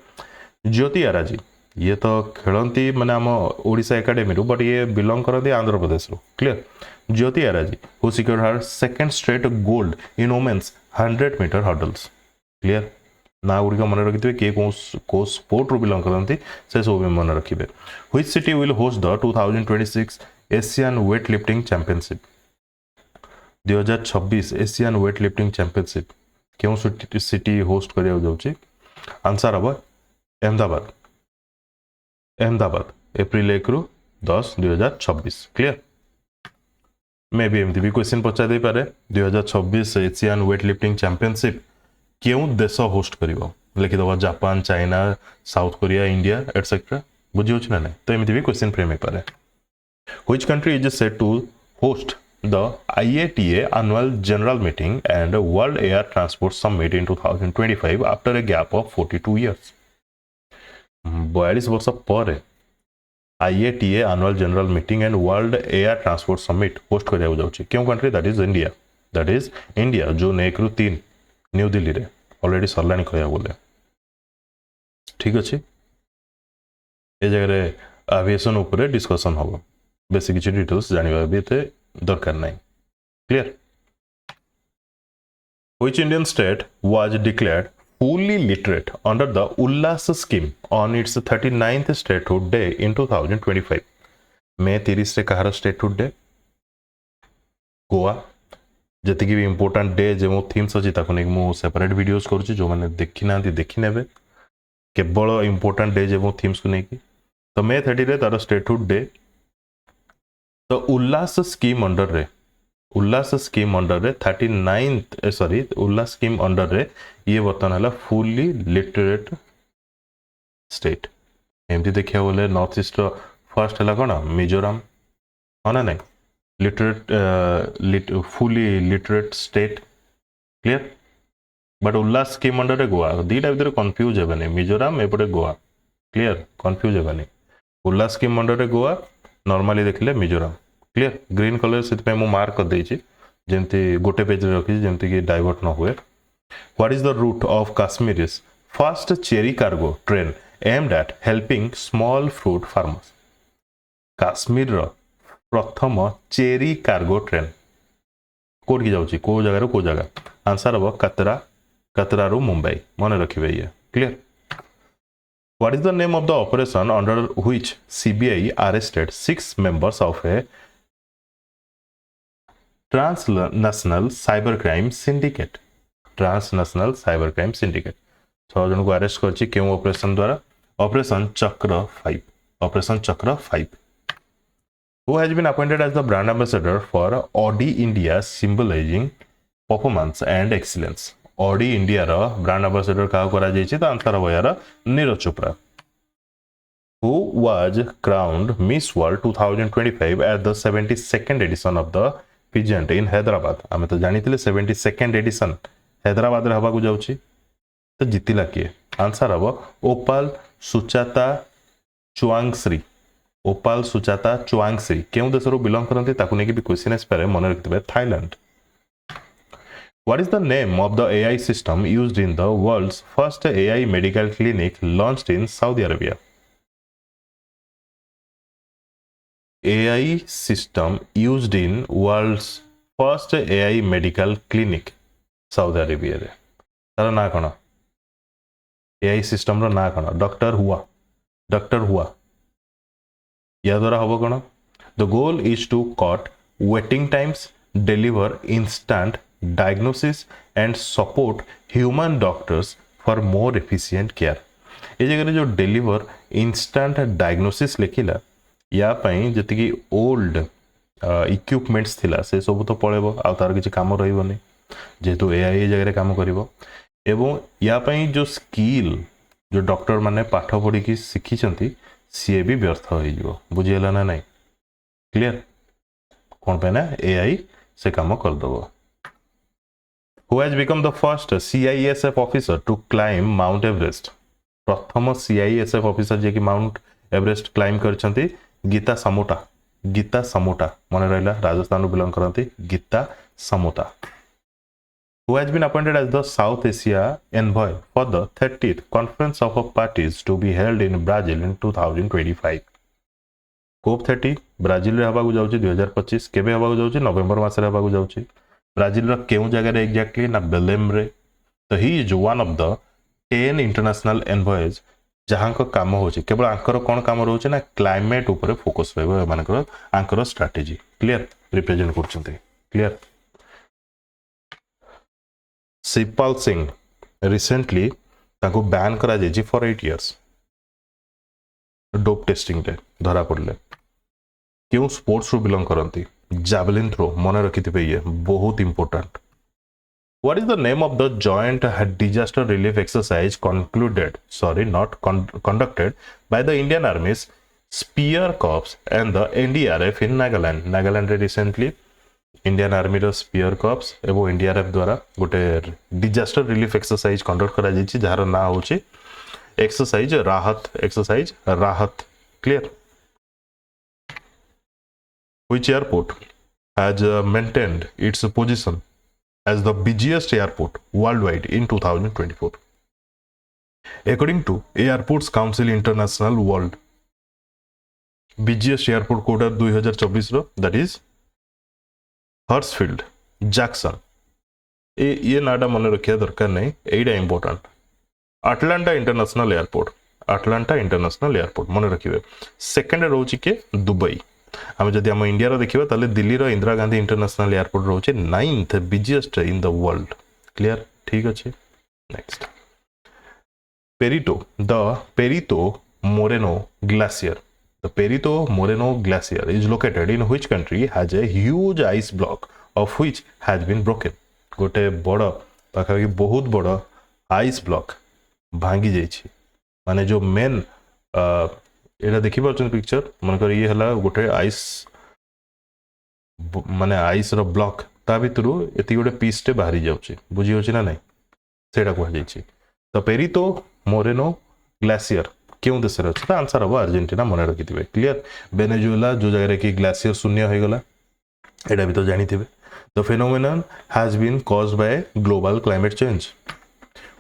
ज्योति आराजी ये तो खेलंती माने हम ओडिशा एकेडमी रो बट ये बिलोंग करते आंध्र प्रदेश रो clear Jyothi Yarraji who secured her second straight gold in women's 100 meter hurdles clear ना गुडी का मन रखि देबे के को स्पोर्ट रो बिलोंग करते से सब मन रखिबे which city will host the 2026 Asian weight lifting championship 2026 Asian weight lifting championship क्यों सिटी होस्ट करिया जाउची आंसर अब अहमदाबाद अप्रैल 1 रु 10 2026 क्लियर मे बी एमती भी क्वेश्चन पचा दे पारे 2026 एशियन वेट लिफ्टिंग चैंपियनशिप क्यों देश होस्ट करिवो लिखि दवा Japan China south Korea India etcetera बुझियो छ ना तो एमती भी क्वेश्चन फ्रेम हे पारे Which country is set to host the IATA annual general meeting and World Air Transport Summit in 2025 after a gap of 42 years? 42 वर्ष पर IATA annual general meeting and World Air Transport Summit host करिया जाउची क्यों कंट्री दैट इज इंडिया जून 1 रु 3 न्यू दिल्ली रे ऑलरेडी सरलानी कहया बोले ठीक अछि ए जगह रे एविएशन ऊपर डिस्कशन होबो बेसिक किसी डिटेल्स जानिबा भी ते दरकार नै clear Which Indian state was declared fully literate under the Ullas scheme on its 39th statehood day in 2025 May 30 रे कहार statehood day गोवा जति की भी इंपोर्टेंट डे जे मो थीम्स अछि ताको नै मो सेपरेट वीडियोस करूची जो माने देखि नांती देखि नेबे केवल इंपोर्टेंट डे जे मो थीम्स को नै की तो May 30 रे तार statehood day तो उल्लास स्कीम अंडर रे 39th सॉरी उल्लास स्कीम अंडर रे ये बर्तन हला फुली लिटरेट स्टेट एमती देखिया बोले नॉर्थ ईस्ट फर्स्ट हला कोन मिजोरम होना नै literate fully literate state clear but Ullas scheme under रे गोवा दीटा भीतर कंफ्यूज हेबनी मिजोरम एपटे गोवा क्लियर कंफ्यूज हेबनी उल्लास स्कीम अंडर रे गोवा नॉर्मली देखले मिजोरम क्लियर ग्रीन कलर से मु मार्क कर देछि जेंति गोटे पेज रे रखि जेंति कि डाइवर्ट न हुए what is the route of Kashmir's first cherry cargo train aimed at helping small fruit farmers Kashmir रो प्रथम चेरी कार्गो ट्रेन कोड की जाउची को जगह आंसर अब कतरा रो मुंबई मन रखिबे ये clear What is the name of the operation under which CBI arrested 6 members of a transnational cybercrime syndicate? Transnational cybercrime syndicate. 6 जन को अरेस्ट करछि केउ ऑपरेशन द्वारा ऑपरेशन चक्र 5 ऑपरेशन चक्र 5 Who has been appointed as the brand ambassador for Audi India, symbolizing performance and excellence? Audi India रा brand ambassador क्या करा जायछि तो आंसर हो यार Neeraj Chopra. Who was crowned Miss World 2025 at the 72nd edition of the pageant in Hyderabad? आमे तो जानिथिले 72nd edition हैदराबाद रे हबा को जाउछि तो जितिला किए? आंसर हबो ओपाल सुचाता चुआंगश्री. ओपाल सुचाता चुआंगश्री केउ देशरो बिलोंग करंती ताकु नेकी भी क्वेश्चन एस्पेरे मन रखितबे. Thailand. What is the name of the AI system used in the world's first AI medical clinic launched in Saudi Arabia? AI system used in world's first AI medical clinic Saudi Arabia रे. तार ना कोन? AI system रो ना कोन? डॉक्टर हुआ. डॉक्टर हुआ. या द्वारा हबो कोन? The goal is to cut waiting times, deliver instant diagnosis and support human doctors for more efficient care. ये जगह जो deliver instant diagnosis लिखिला या पई जति कि ओल्ड इक्विपमेंट्स थिला से सब तो पळेबो आ तार किछि काम रहिबोनी जेतु एआई ए जगह काम करिवो एवं या पई जो स्किल जो डॉक्टर माने पाठ पढी कि सिखिचंती सी भी व्यर्थ हो जिवो. बुझियला ना नहीं? क्लियर कोन पे ना एआई से काम कर दबो. Who has become the first CISF officer to climb Mount Everest? प्रथम CISF ऑफिसर जे कि माउंट एवरेस्ट क्लाइम करछंती गीता समोटा. गीता समोटा मन रहला राजस्थान बिलोंग करंती Geeta Samota. Who has been appointed as the South Asia envoy for the 30th conference of parties to be held in Brazil in 2025? COP30 Brazil रे हबा को जाउची 2025 केबे हबा को जाउची नवंबर मास रे हबा को जाउची. ब्राजिल रो केउ जगह रे एग्जैक्टली ना बेलेम रे. तो he is one of the 10 international envoys जहां को काम होची केवल आंकर कोन काम रहउची ना क्लाइमेट ऊपर फोकस रहबो मानकर आंकर स्ट्रेटजी. क्लियर रिप्रेजेंट करछन्ते. क्लियर. शिवपाल सिंह रिसेंटली ताको बैन करा जेजी फॉर 8 इयर्स डोप टेस्टिंग रे धरा पड़ले. क्यों स्पोर्ट्स रो बिलोंग करंती? जैवलिन थ्रो मन रखिथिबे ये बहुत important. What is the name of the joint disaster relief exercise conducted by the Indian Army's Spear Corps and the NDRF in Nagaland? Nagaland रे recently Indian Army रो Spear Corps एवं NDRF द्वारा गोटे disaster relief exercise conduct करा जायछि जहार ना होछि exercise राहत. Clear. Which airport has maintained its position as the busiest airport worldwide in 2024? According to Airports Council International World, busiest airport कोटा 2024 रो that is हर्ट्सफील्ड जैक्सन. ये नाटा मन रखिया दरकार नहीं, एटा इंपोर्टेंट. अटलांटा इंटरनेशनल एयरपोर्ट मन रखिबे. सेकंड रोची के दुबई. आम जदि आम इंडिया रो देखिबा ताले दिल्ली रो इंदिरा गांधी इंटरनेशनल एयरपोर्ट रोचे 9th busiest in the world. Clear. ठीक अछि. Next. Perito Moreno glacier. The Perito Moreno glacier is located in which country has a huge ice block of which has been broken? गोटे बड़ पाखा बहुत बड़ आइस ब्लॉक भांगी जाइछि. माने जो मेन एटा देखि परछन पिक्चर मनकर ये हला गोटे आइस माने आइस रो ब्लॉक ता भितरु एति गोटे पीस टे बाहरी जाउछि. बुझि होछि ना नहीं? सेटा को जाइछि. तो पेरितो मोरेनो ग्लेशियर क्यों देश रे अछि? आंसर हबो अर्जेंटीना मन रखिथिबे. क्लियर. वेनेजुएला जो जगह रे कि ग्लेशियर शून्य होय गला एटा भी तो जानिथिबे. The phenomenon has been caused by global climate change.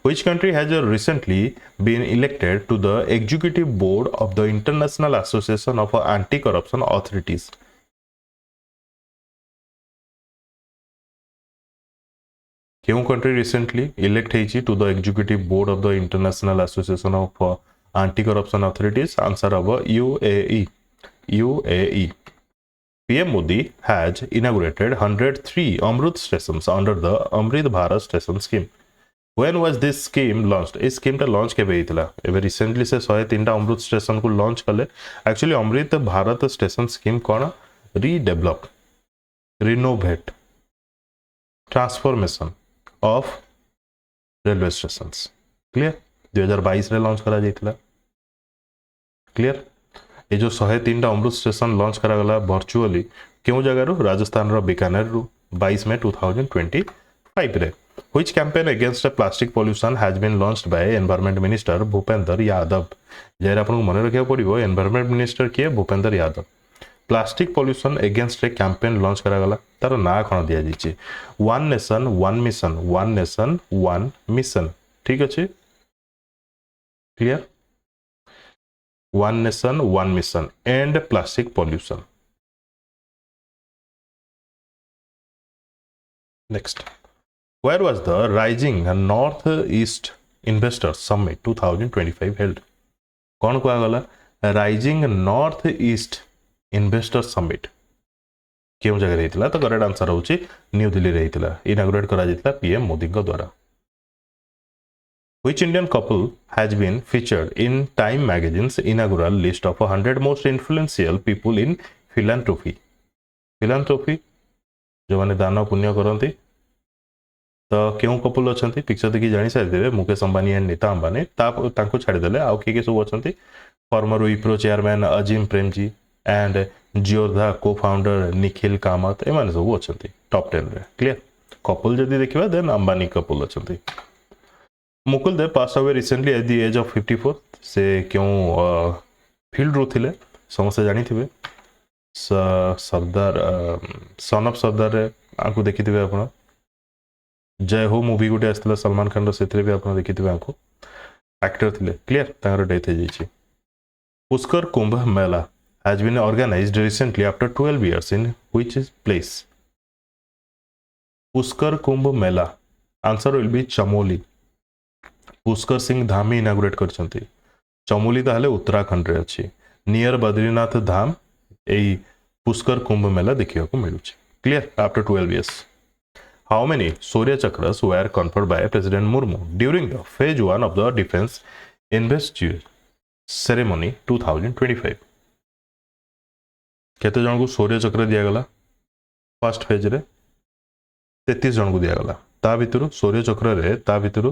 Which country has recently been elected to the executive board of the International Association of Anti-Corruption Authorities? क्यों country recently elect ହେଇଛି to the executive board of the International Association of Anti-Corruption Authorities? Answer haba UAE. PM Modi has inaugurated 103 Amrit stations under the Amrit Bharat station scheme. When was this scheme launched? इस scheme टा launch केबे हितला? एबे recently से 103 टा अमृत स्टेशन को launch कले. Actually Amrit Bharat station scheme cone redevelop, renovate, transformation of railway stations. Clear? 2022 रे लॉन्च करा जाइतिला. क्लियर? ये जो 103 टा अमृत स्टेशन लॉन्च करा गला वर्चुअली क्यों जगह रू राजस्थान रो बीकानेर रू 22 मई 2025 रे. Which campaign against plastic pollution has been launched by Environment Minister Bhupendra Yadav? जरा आपको मन रखिया पड़िबो एनवायरनमेंट मिनिस्टर किए Bhupender Yadav. Plastic pollution against a campaign launch करा गला तार ना कोन दिया जिछि one nation one mission, one nation one mission. ठीक अछि? Clear? One nation one mission and plastic pollution. Next, where was the Rising Northeast Investors Summit 2025 held? कौन कुआ गला rising north east investor summit क्यों जगह रही तो करेक्ट आंसर होची न्यू दिल्ली रही इनागुरेट करा जाइतिला पीएम मोदी को द्वारा. Which Indian couple has been featured in Time magazine's inaugural list of 100 most influential people in philanthropy? philanthropy जो माने दान पुण्य करती तो क्यों कपुल अच्छा पिक्चर देखिए जानी सारी मुकेश अंबानी एंड नीता अंबानी ताको छाड़देले आउ किए सब अच्छा former Wipro chairman Azim Premji and Zerodha को फाउंडर निखिल कामत एम सब अच्छा टॉप 10 रे. क्लियर? कपुल जदि देखा देन अंबानी कपुल अच्छा. Mukul Dev pass away recently at the age of 54. से क्यों फील्ड रू थिले समस्त जानी थे सरदार सन ऑफ सरदार आपको देखी थे आप जय हो मूवी गोटे आसला सलमान खान से भी आप देखी थे आपको एक्टर थे. क्लियर? तार डेथ हो जाइए. पुष्कर कुंभ मेला has been organized recently after 12 years in which place? Pushkar Kumbh Mela answer will be Chamoli. Pushkar Singh Dhami inaugurate करछंती. चमोली ताहले उत्तराखंड रे अछि नियर बद्रीनाथ धाम. एई पुष्कर कुंभ मेला देखिया को मिलुछि. क्लियर? After 12 years. How many Surya Chakras were conferred by President Murmu during the phase 1 of the defense investiture ceremony 2025? केते जन को सूर्य चक्र दिया गला फर्स्ट फेज रे 33 जन को दिया गला. ता भितरु सूर्य चक्र रे ता भितरु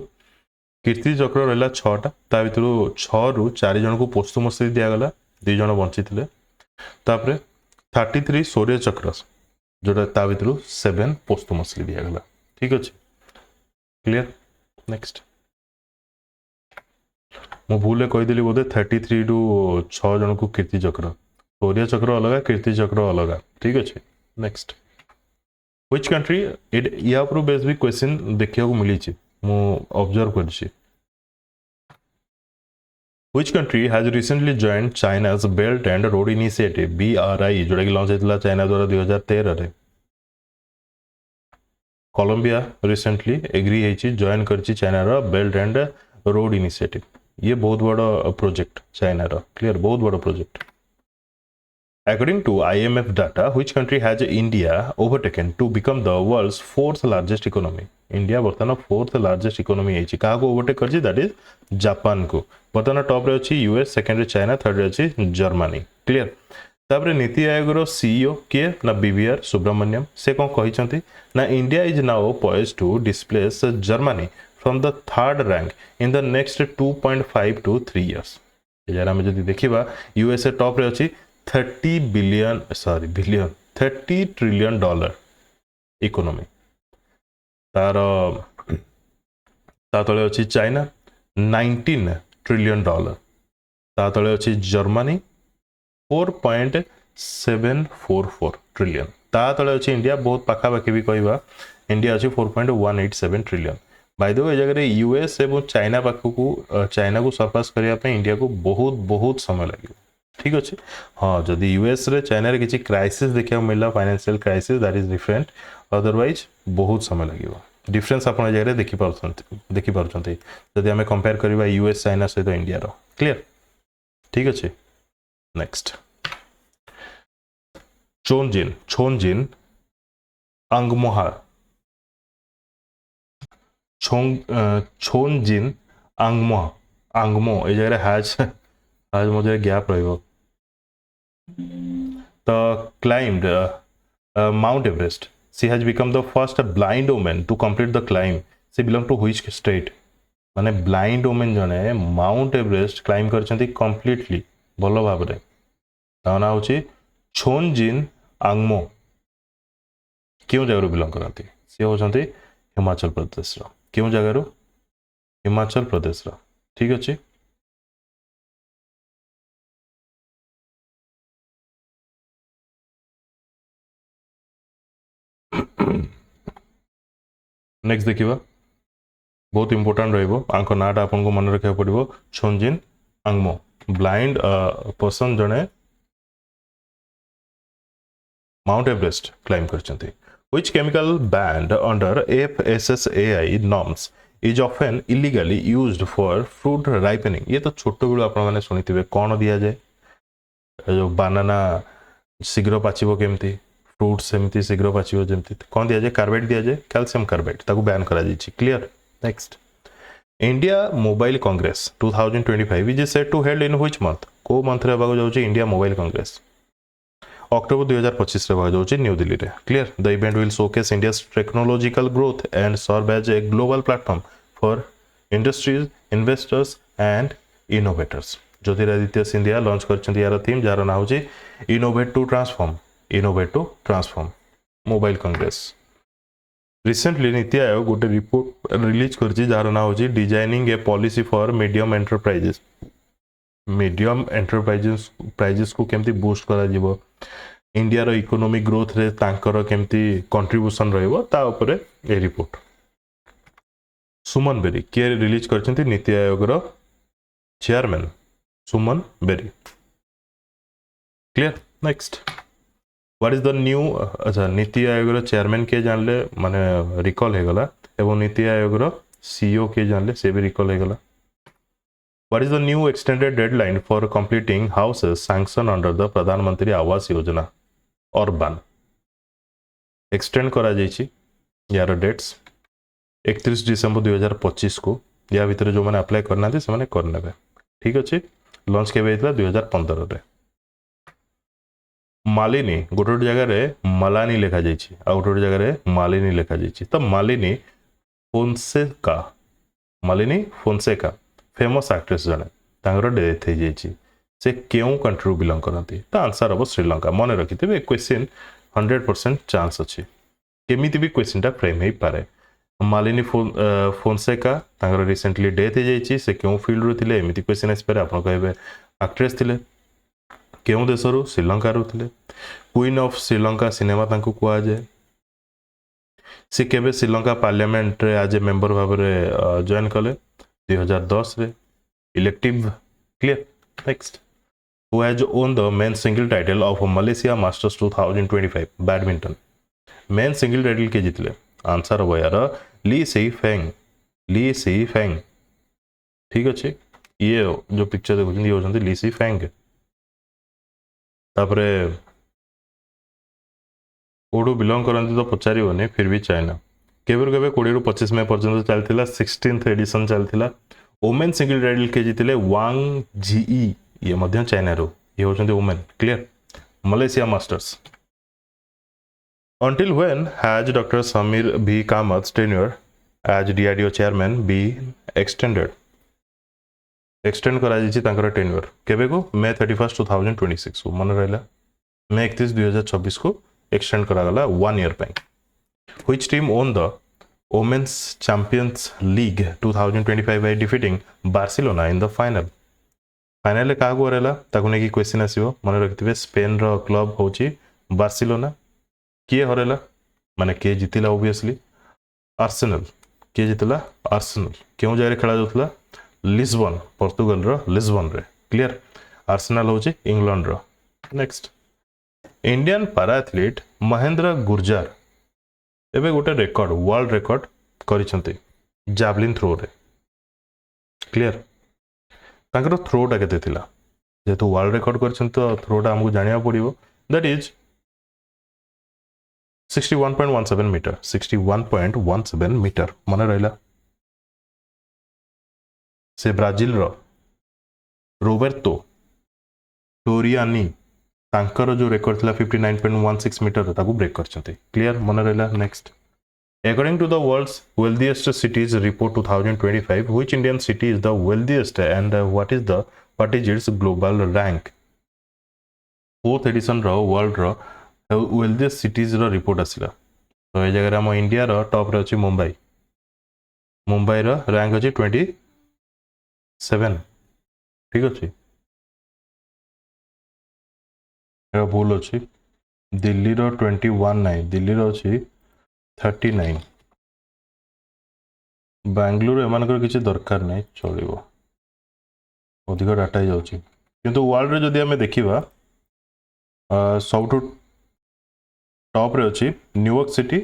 कीर्ति चक्र रहला 6 टा. ता भितरु 6 रु 4 जन को पोस्टमोसली दिया गला 2 जन बंची थिले. तापरे 33 सूर्य चक्र जोटा ता भितरु 7 पोस्टमोसली दिया गला. ठीक अछि? क्लियर? नेक्स्ट, मु भूले कहि देली बोधे 33 रु 6 जन को कीर्ति चक्र. सूर्य चक्र अलग कीर्ति चक्र अलग. ठीक अच्छे? नेक्स्ट, व्हिच कंट्री या पर बेस भी क्वेश्चन देखिया को मिली छि मु ऑब्जर्व करछि. Which country has recently joined China's Belt and Road Initiative BRI जोड़ा कि लॉन्च हेतला चाइना द्वारा 2013 रे. कोलंबिया रिसेंटली एग्री हेछि जॉइन करछि चाइना रो बेल्ट एंड रोड इनिशिएटिव. ये बहुत बड़ा प्रोजेक्ट चाइना रो. क्लियर? बहुत बड़ा project. According to IMF data, which country has India overtaken to become the world's 4th largest economy? India बर्तमान 4th largest economy है. कहा को ओवरटेक करछि? दैट इज जापान को. बर्तमान टॉप रे अछि यूएस, सेकंड रे चाइना, थर्ड रे अछि जर्मनी. क्लियर? तापर नीति आयोग रो सीईओ के ना BVR सुब्रमण्यम से कोन कहिसंती ना India is now poised to displace Germany from the third rank in the next 2.5 to 3 years. जरा में जदि देखिबा यूएसए टॉप रे अछि 30 ट्रिलियन डॉलर इकोनॉमी. तार ता तळे अछि चाइना 19 ट्रिलियन डॉलर. ता तळे अछि जर्मनी 4.744 ट्रिलियन. ता तळे अछि इंडिया बहुत पाखा पाखी भी कहबा इंडिया अछि 4.187 ट्रिलियन. बाय द वे जगह यूएस एवं चाइना पाखकू चाइना को सरपास करिया पे इंडिया को बहुत बहुत समय लागियो. ठीक अच्छे? हाँ, जदि यूएस रे चाइना रे किसी क्राइसिस देखा मिलला financial crisis that is different. Otherwise बहुत समय लगे. डिफरेंस आप जगह देखी पार्टी जदि आम कंपेयर करवा यूएस चाइना सहित इंडिया रो. क्लियर? ठीक अच्छे? नेक्स्ट, छोनजिन अंगमोहा छोनजिन आंगमो ये जगह हैज आज मुझे गैप रहिबो. climbed Mount Everest. She has become the first blind woman to complete the climb. She belong to which state? माने ब्लाइंड वुमेन जने माउंट एवरेस्ट क्लाइम करछंती कंप्लीटली भलो भाबरे ता ना होची छोनजिन आंगमो क्यों जगह बिलोंग करती सी होचंती हिमाचल प्रदेश रो क्यों जगह हिमाचल प्रदेश रो ठीक अछि नेक्स्ट देखिबा बहुत इंपोर्टेंट रहिबो आंको नाटा आपन को मन रखा पड़िबो छोनजिन आंगमो ब्लाइंड पर्सन जने माउंट एवरेस्ट क्लाइम करछंती which chemical banned under FSSAI norms is often illegally used for fruit ripening ये तो छोटो बेलू आपण माने सुनिथिबे कोन दिया जाय जो बनाना शीघ्र पाचिबो केमती फ्रूट सेमती शीघ्र पाचिबो जेमती कोन दिया जाय कार्बाइड दिया जाय कैल्शियम कार्बाइड ताको बैन करा जाय clear next India Mobile Congress 2025 is set to held in which month को मंथ रे बागो जाउची इंडिया मोबाइल कांग्रेस अक्टोबर 2025 रे बागो जाउची न्यू दिल्ली रे clear the event will showcase India's technological growth and serve as a global platform for industries investors and innovators Jyotiraditya Scindia launch करछंती यार थीम जार ना होची innovate to transform mobile congress recently NITI Aayog गोटे रिपोर्ट रिलीज करछि जार ना होची designing a policy for medium enterprises को केमती बूस्ट करा जिवो इंडिया रो इकोनॉमिक ग्रोथ रे तांकर केमती कंट्रीब्यूशन रहइबो ता ऊपर ए रिपोर्ट सुमन बेरी के रिलीज करछंती नीति आयोग रो chairman Suman Bery clear next what is the new अच्छा नीति आयोग रो चेयरमैन के जानले माने रिकॉल हे गला एवं नीति आयोग रो सीईओ के जानले से भी रिकॉल हे गला what is the new extended deadline for completing houses sanction under the प्रधानमंत्री आवास योजना अर्बन एक्सटेंड करा जायछि यार डेट्स 31 डिसेंबर 2025 को या भीतर जो मैंने अप्लाई करना थी से माने करनेबे ठीक अछि लॉन्च केबे हेतला 2015 रे मालिनी गोटे जगह रे मलानी लिखा जायछि आ गोटे जगह रे मालिनी लिखा जायछि त मालिनी फोन्सेका फेमस एक्ट्रेस जने तांगर डेथ हे जायछि से केउ कंट्री बिलोंग करती त आंसर अब श्रीलंका मन रखिथिबे क्वेश्चन 100% चांस अछि केमिति भी क्वेश्चन टा फ्रेम हे पारे मालिनी फोन्सेका तांगर रिसेंटली डेथ हे जायछि से केउ फील्ड रो थिले एमिति क्वेश्चन आस पारे आपण कहबे एक्ट्रेस थिले केउ देश रो श्रीलंका रो थिले क्वीन ऑफ श्रीलंका सिनेमा तांको कुआ जाय से केबे श्रीलंका पार्लियामेंट रे आज ए मेंबर भाबरे जॉइन कले 2010 रे elective clear next who has won the men's single title of Malaysia Masters 2025 badminton main single title के जीतले आंसर हो यार ली सी फेंग ठीक अच्छे ये जो पिक्चर देखो ये होचंती ली सी फेंग तापरे ओडू बिलोंग करंती तो पचारिबोनी फिर भी चाइना केबे केबे 20 रु 25 मई पर्यंत चलथिला 16th एडिशन चलथिला वुमेन सिंगल टाइटल के जीतले वांग जीई ये मध्य चाइना रो ये होचंती women clear Malaysia Masters until when has Dr. Samir B. Kamath's tenure as DRDO chairman been extended extend करा जायछि तांकर टेन्योर केबे को May 31 2026 को मन रहला May 31 2026 को एक्सटेंड करा गला 1 ईयर पे which team won the women's champions league 2025 by defeating Barcelona in the final का को रहला ताको ने की क्वेश्चन आसीबो मन रखितबे स्पेन रो क्लब होची बार्सिलोना किए हरेला माने के जितिला ऑब्वियसली आर्सेनल के जितिला आर्सेनल केउ जाय रे खेला जोतला लिस्बन पोर्तुगल रो लिस्बन रे क्लियर आर्सेनल होची इंग्लैंड रो next Indian para athlete Mahendra Gurjar एबे गोटे रिकॉर्ड वर्ल्ड रिकॉर्ड करिसंती जैवलिन थ्रो रे क्लियर तांकर थ्रोटा केते थिला जेतु वर्ल्ड रिकॉर्ड करछन तो थ्रोटा हमकु जानिया पड़िबो दैट इज 61.17 मीटर 61.17 मीटर मन रहला से ब्राजिल रो रोबर्टो टोरियानी तांकर जो रेकर्ड था 59.16 मीटर ताकू ब्रेक करछंती क्लियर मन रहला next According to the world's wealthiest cities report 2025, which Indian city is the wealthiest and what is its global rank? Fourth edition रो वर्ल्ड रो wealthiest cities रो रिपोर्ट आसिला तो ए जगह हम इंडिया रो टॉप रे अछि मुंबई मुंबई रो रैंक अछि 27 ठीक अछि एरा भूल अछि दिल्ली रो 21 नाही दिल्ली रो अछि 39 बेंगलुरु एमानकर किसी दरकार नहीं चलो अधिक डाटा ही जाऊँगी किंतु वर्ल्ड रे जदि आमे देखिबा सबठु टॉप रे अछि न्यूयॉर्क सिटी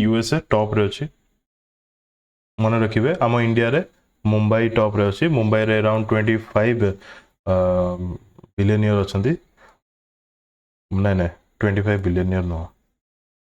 यूएसए टॉप रे अछि मन रखिबे आम इंडिया रे मुंबई टॉप रे अछि मुंबई रे अराउंड 25 बिलियनियर अछंती नहीं नहीं 25 बिलियनियर नो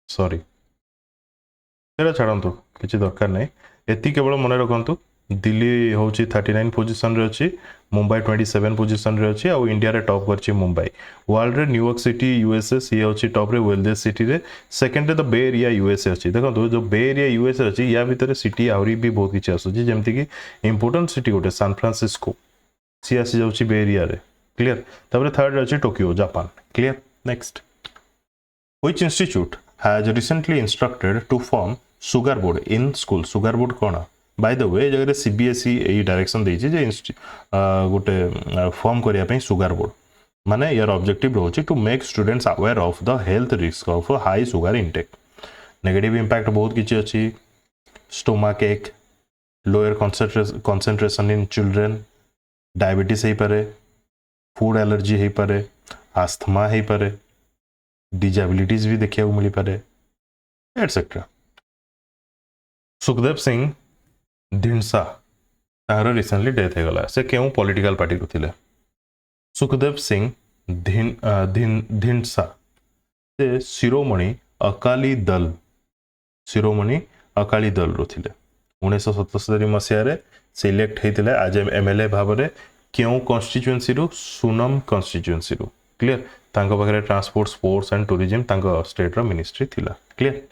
सॉरी सेटा छाड़ंतु किसी दरकार नहीं एति केवल मन रखंतु दिल्ली होची 39 पोजीशन रे अछि मुंबई 27 पोजीशन रे अछि और इंडिया रे टॉप करछि मुंबई वर्ल्ड रे न्यूयॉर्क सिटी यूएसए सी होची टॉप रे वेल्थेस्ट सिटी रे सेकंड रे द बे एरिया यूएसए अछि देखंतु जो बे एरिया यूएसए अछि या भीतर सिटी आउरी भी बहुत किछि आसुछि जेमति कि इंपोर्टेंट सिटी गोटे सैन फ्रांसिस्को सी आसी जाउछि बे एरिया रे क्लियर तबरे थर्ड रे अछि Tokyo Japan clear next which institute has recently instructed to form sugar board in school sugar board कोना बाय द वे जगह सीबीएसई यही डायरेक्शन देछि जे गोटे फॉर्म करिया पे सुगर बोर्ड माने यार ऑब्जेक्टिव रोचे to make students aware of the health risk of high sugar intake negative impact बहुत किछि अछि स्टोमक एक lower concentration in children diabetes हे पारे फूड एलर्जी हे पारे आस्थमा हे पारे डिजेबिलिटीज भी देखिया मिली पारे एटसेट्रा सुखदेव सिंह धिंडसा तार रिसेंटली डेथ हो गला से क्यों पॉलिटिकल पार्टी को थिले सुखदेव सिंह धिंडसा से शिरोमणि अकाली दल रो थिले 1977 मसीह रे सिलेक्ट हेतिले आज एमएलए भाबरे क्यों कॉन्स्टिट्यूएंसी रो सुनम कॉन्स्टिट्यूएंसी रो क्लियर तांको पाखरे ट्रांसपोर्ट स्पोर्ट्स एंड टूरिज्म तांको स्टेट रो मिनिस्ट्री थिला clear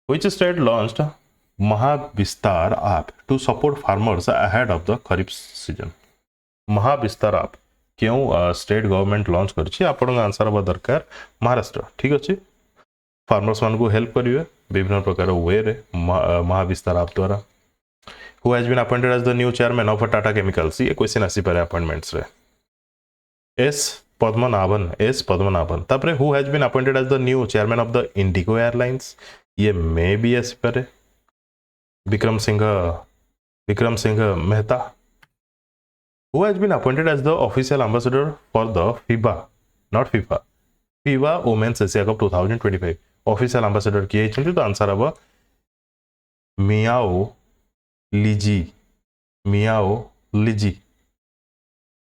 which state launched Mahavistaar app to support farmers ahead of the kharif season Mahavistaar app क्यों स्टेट गवर्नमेंट लॉन्च करछि आपन आंसर हबा दरकार महाराष्ट्र ठीक अछि फार्मर्स मान को हेल्प करिवे विभिन्न प्रकार वे रे महाविस्तार ऐप द्वारा who has been appointed as the new chairman of Tata Chemicals ये क्वेश्चन आसी पारे अपॉइंटमेंट्स रे एस पद्मनाभन तापरे who has been appointed as the new chairman of the IndiGo Airlines ये मे बी आसी पारे Vikram Singh Mehta who has been appointed as the official ambassador for the FIBA Women's Asia Cup 2025 official ambassador किए छथि तो आंसर अब मियाओ लिजी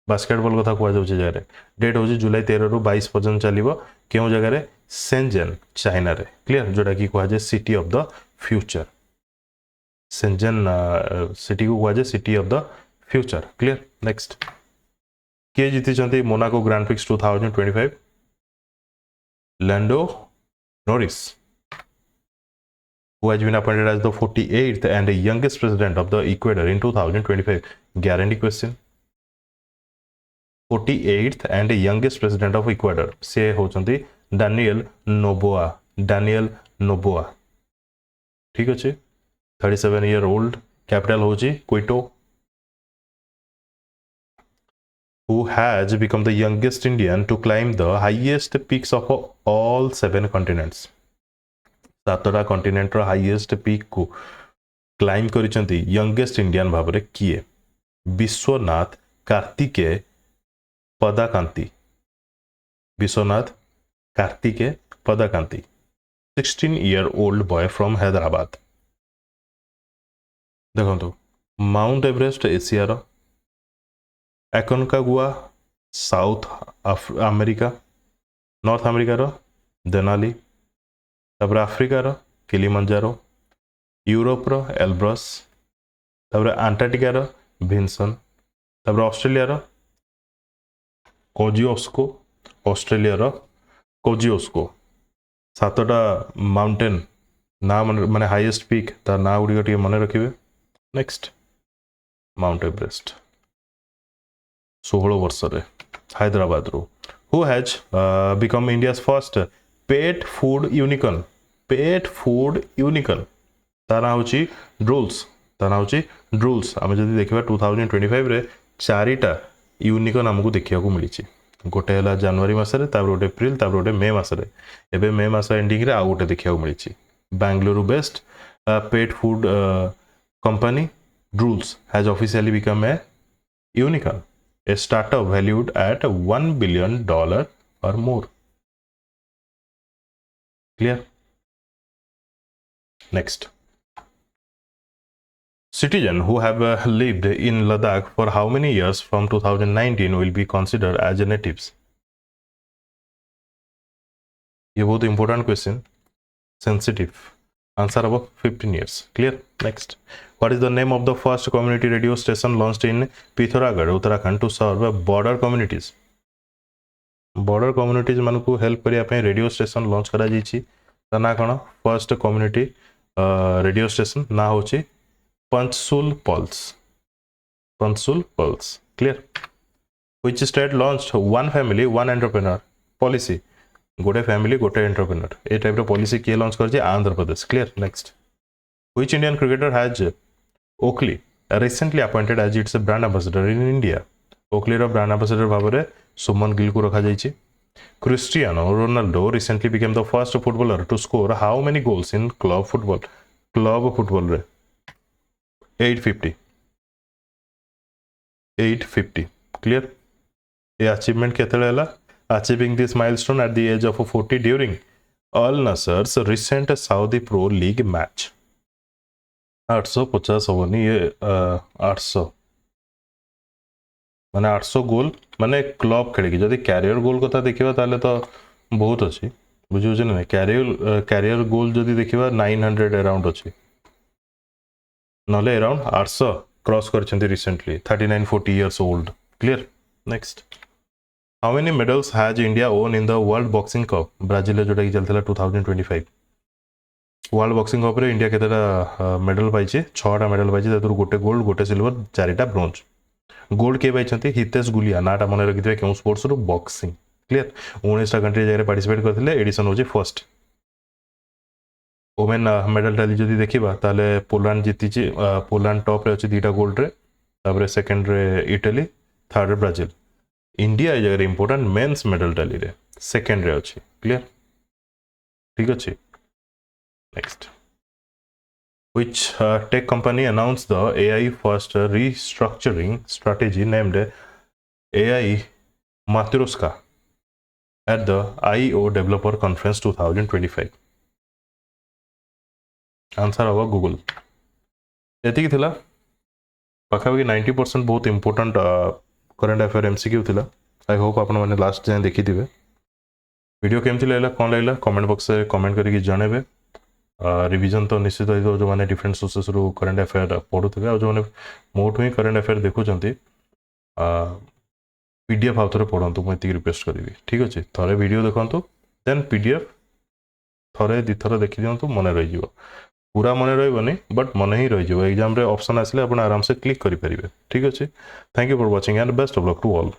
बास्केटबॉल कथा कुआ जाउछ जगह डेट हो जुलाई 13 रु 22 पर्यंत चलिबो केउ जगह रे शेंजन चाइना रे क्लियर जोटा कि कुआ जे city of the future Shenzhen city को कुआ जे city of the future clear next किए जीति Monaco Grand Prix 2025 Lando Norris who has been appointed as the 48th and youngest president of the Ecuador in 2025 guarantee question 48th and youngest president of Ecuador से होचंती Daniel Noboa ठीक अछि 37 year old capital होची Quito who has become the youngest Indian to climb the highest peaks of all 7 continents. सातटा कॉन्टिनेंट रो हाईएस्ट पीक को क्लाइम करिसंती यंगेस्ट इंडियन भाबरे किए Vishwanath Karthikey Padakanti 16 year old boy from Hyderabad देखंतु माउंट एवरेस्ट एशिया रो Aconcagua South America North America रो देनाली तबरे अफ्रीका रो किलिमंजारो यूरोप रो एल्ब्रस तबरे अंटार्कटिका रो भिन्सन तापर ऑस्ट्रेलिया रो कोजिओस्को, ऑस्ट्रेलिया रो कोजिओस्को, सातटा माउंटेन ना माने हाईएस्ट पीक तार ना गुडी टिके मन रखिबे। नेक्स्ट माउंट एवरेस्ट 16 वर्ष रे हैदराबाद रो। Who has become India's first pet food unicorn, pet food unicorn तार ना होची ड्रूल्स, तार ना होची ड्रूल्स। आम जदि देखिबा 2025 रे चारिटा यूनिकॉर्न हमको देखिया को मिली। गोटे है जनवरी मसरे, तापर गोटे एप्रिल, तापर गोटे मे मसरे, एबे मे मास एंडिंग रे आउ गोटे देखिया को मिली। Bengaluru based pet food company Drools has officially become a unicorn, a startup valued at $1 billion or more. Clear? Next. Citizen who have lived in Ladakh for how many years from 2019 will be considered as natives? ये बहुत important question, sensitive. Answer about 15 years. Clear? Next. What is the name of the first community radio station launched in Pithoragarh, Uttarakhand to serve border communities? Border communities मान को हेल्प करिया पे रेडियो स्टेशन लॉन्च करा जाइछि। ता ना कोन फर्स्ट कम्युनिटी रेडियो स्टेशन ना होछि पंचसुल पल्स, पंचसुल pulse. Clear? Which state launched one family one entrepreneur policy? गोटे फैमिली गोटे एंटरप्रेन्योर ए टाइप पॉलिसी किए लॉन्च कर Andhra Pradesh. Clear? Next. Which Indian cricketer has Oakley recently appointed as its brand ambassador in India? Oakley रो ब्रांड एम्बेसडर भाव में सुमन गिल को रखा जाइए। Cristiano Ronaldo recently became the first footballer to score how many goals in club football? Club football रे 850, 850। क्लियर? ये अचीवमेंट केतले हला? Achieving this milestone at the age of 40 during Al Nassr's recent Saudi Pro League match. 850 होनी ये 800 माने 800 गोल माने क्लब खेली। जदि कैरियर गोल कथा देखिबा ताले तो बहुत अछि, बुझियो जे नै कैरियर गोल जदि देखिबा 900 अराउंड अछि, नले अराउंड 800 क्रॉस करछन्ती recently 39-40 years old. Clear? Next. How many medals has India won in the World Boxing Cup? Brazil जोटा कि चलता 2025 वर्ल्ड बॉक्सिंग कप रे इंडिया केतेटा मेडल पाइछे? 6टा मेडल पाइछे, तातुर गोटे गोल्ड, गोटे सिल्वर, 4टा ब्रोंज। गोल्ड के पाइछन्ती हितेश गुलिया, नाटा मन रखिथिबे केउ स्पोर्ट्स रो बॉक्सिंग। क्लियर? 19टा कंट्री जगह पार्टिसिपेट करथिले, एडिशन होजे फर्स्ट। वुमेन मेडल टैली जदि देखिबा ताले पोलैंड जीतिछि, पोलैंड टॉप रे अछि 2टा गोल्ड रे, तापर सेकंड रे इटली, थर्ड रे Brazil. India is a important men's medal tally रे सेकंड रे अछि। क्लियर? ठीक अछि। Next. Which tech company announced the AI first restructuring strategy named AI Matroska at the IO Developer Conference 2025? Answer होगा गूगल। एतिक थिला पाखापाखि 90% बहुत इंपोर्टेंट करंट अफेयर एमसीक्यू थिला। आई होप आपण माने लास्ट जाए देखिथिबे। वीडियो केमति लागला कोन लागला कमेंट बॉक्स रे कमेंट करके जणेबे। रिवीजन तो निश्चित हो जो मैंने डिफरेंट सोर्सेस रू करंट अफेयर पढ़ुवे जो मैंने मोठू ही करंट अफेयर देखुं पीडीएफ आउ थे पढ़ु मुझे रिक्वेस्ट करी। ठीक अच्छे थे वीडियो देखु देन पीडीएफ थे दिथर देखी दिंतु मन रही पूरा मन रही बट मन ही रही एग्जाम रे ऑप्शन आसिले आप आराम से क्लिक करेंगे। ठीक अच्छे thank you for watching and best of luck to all.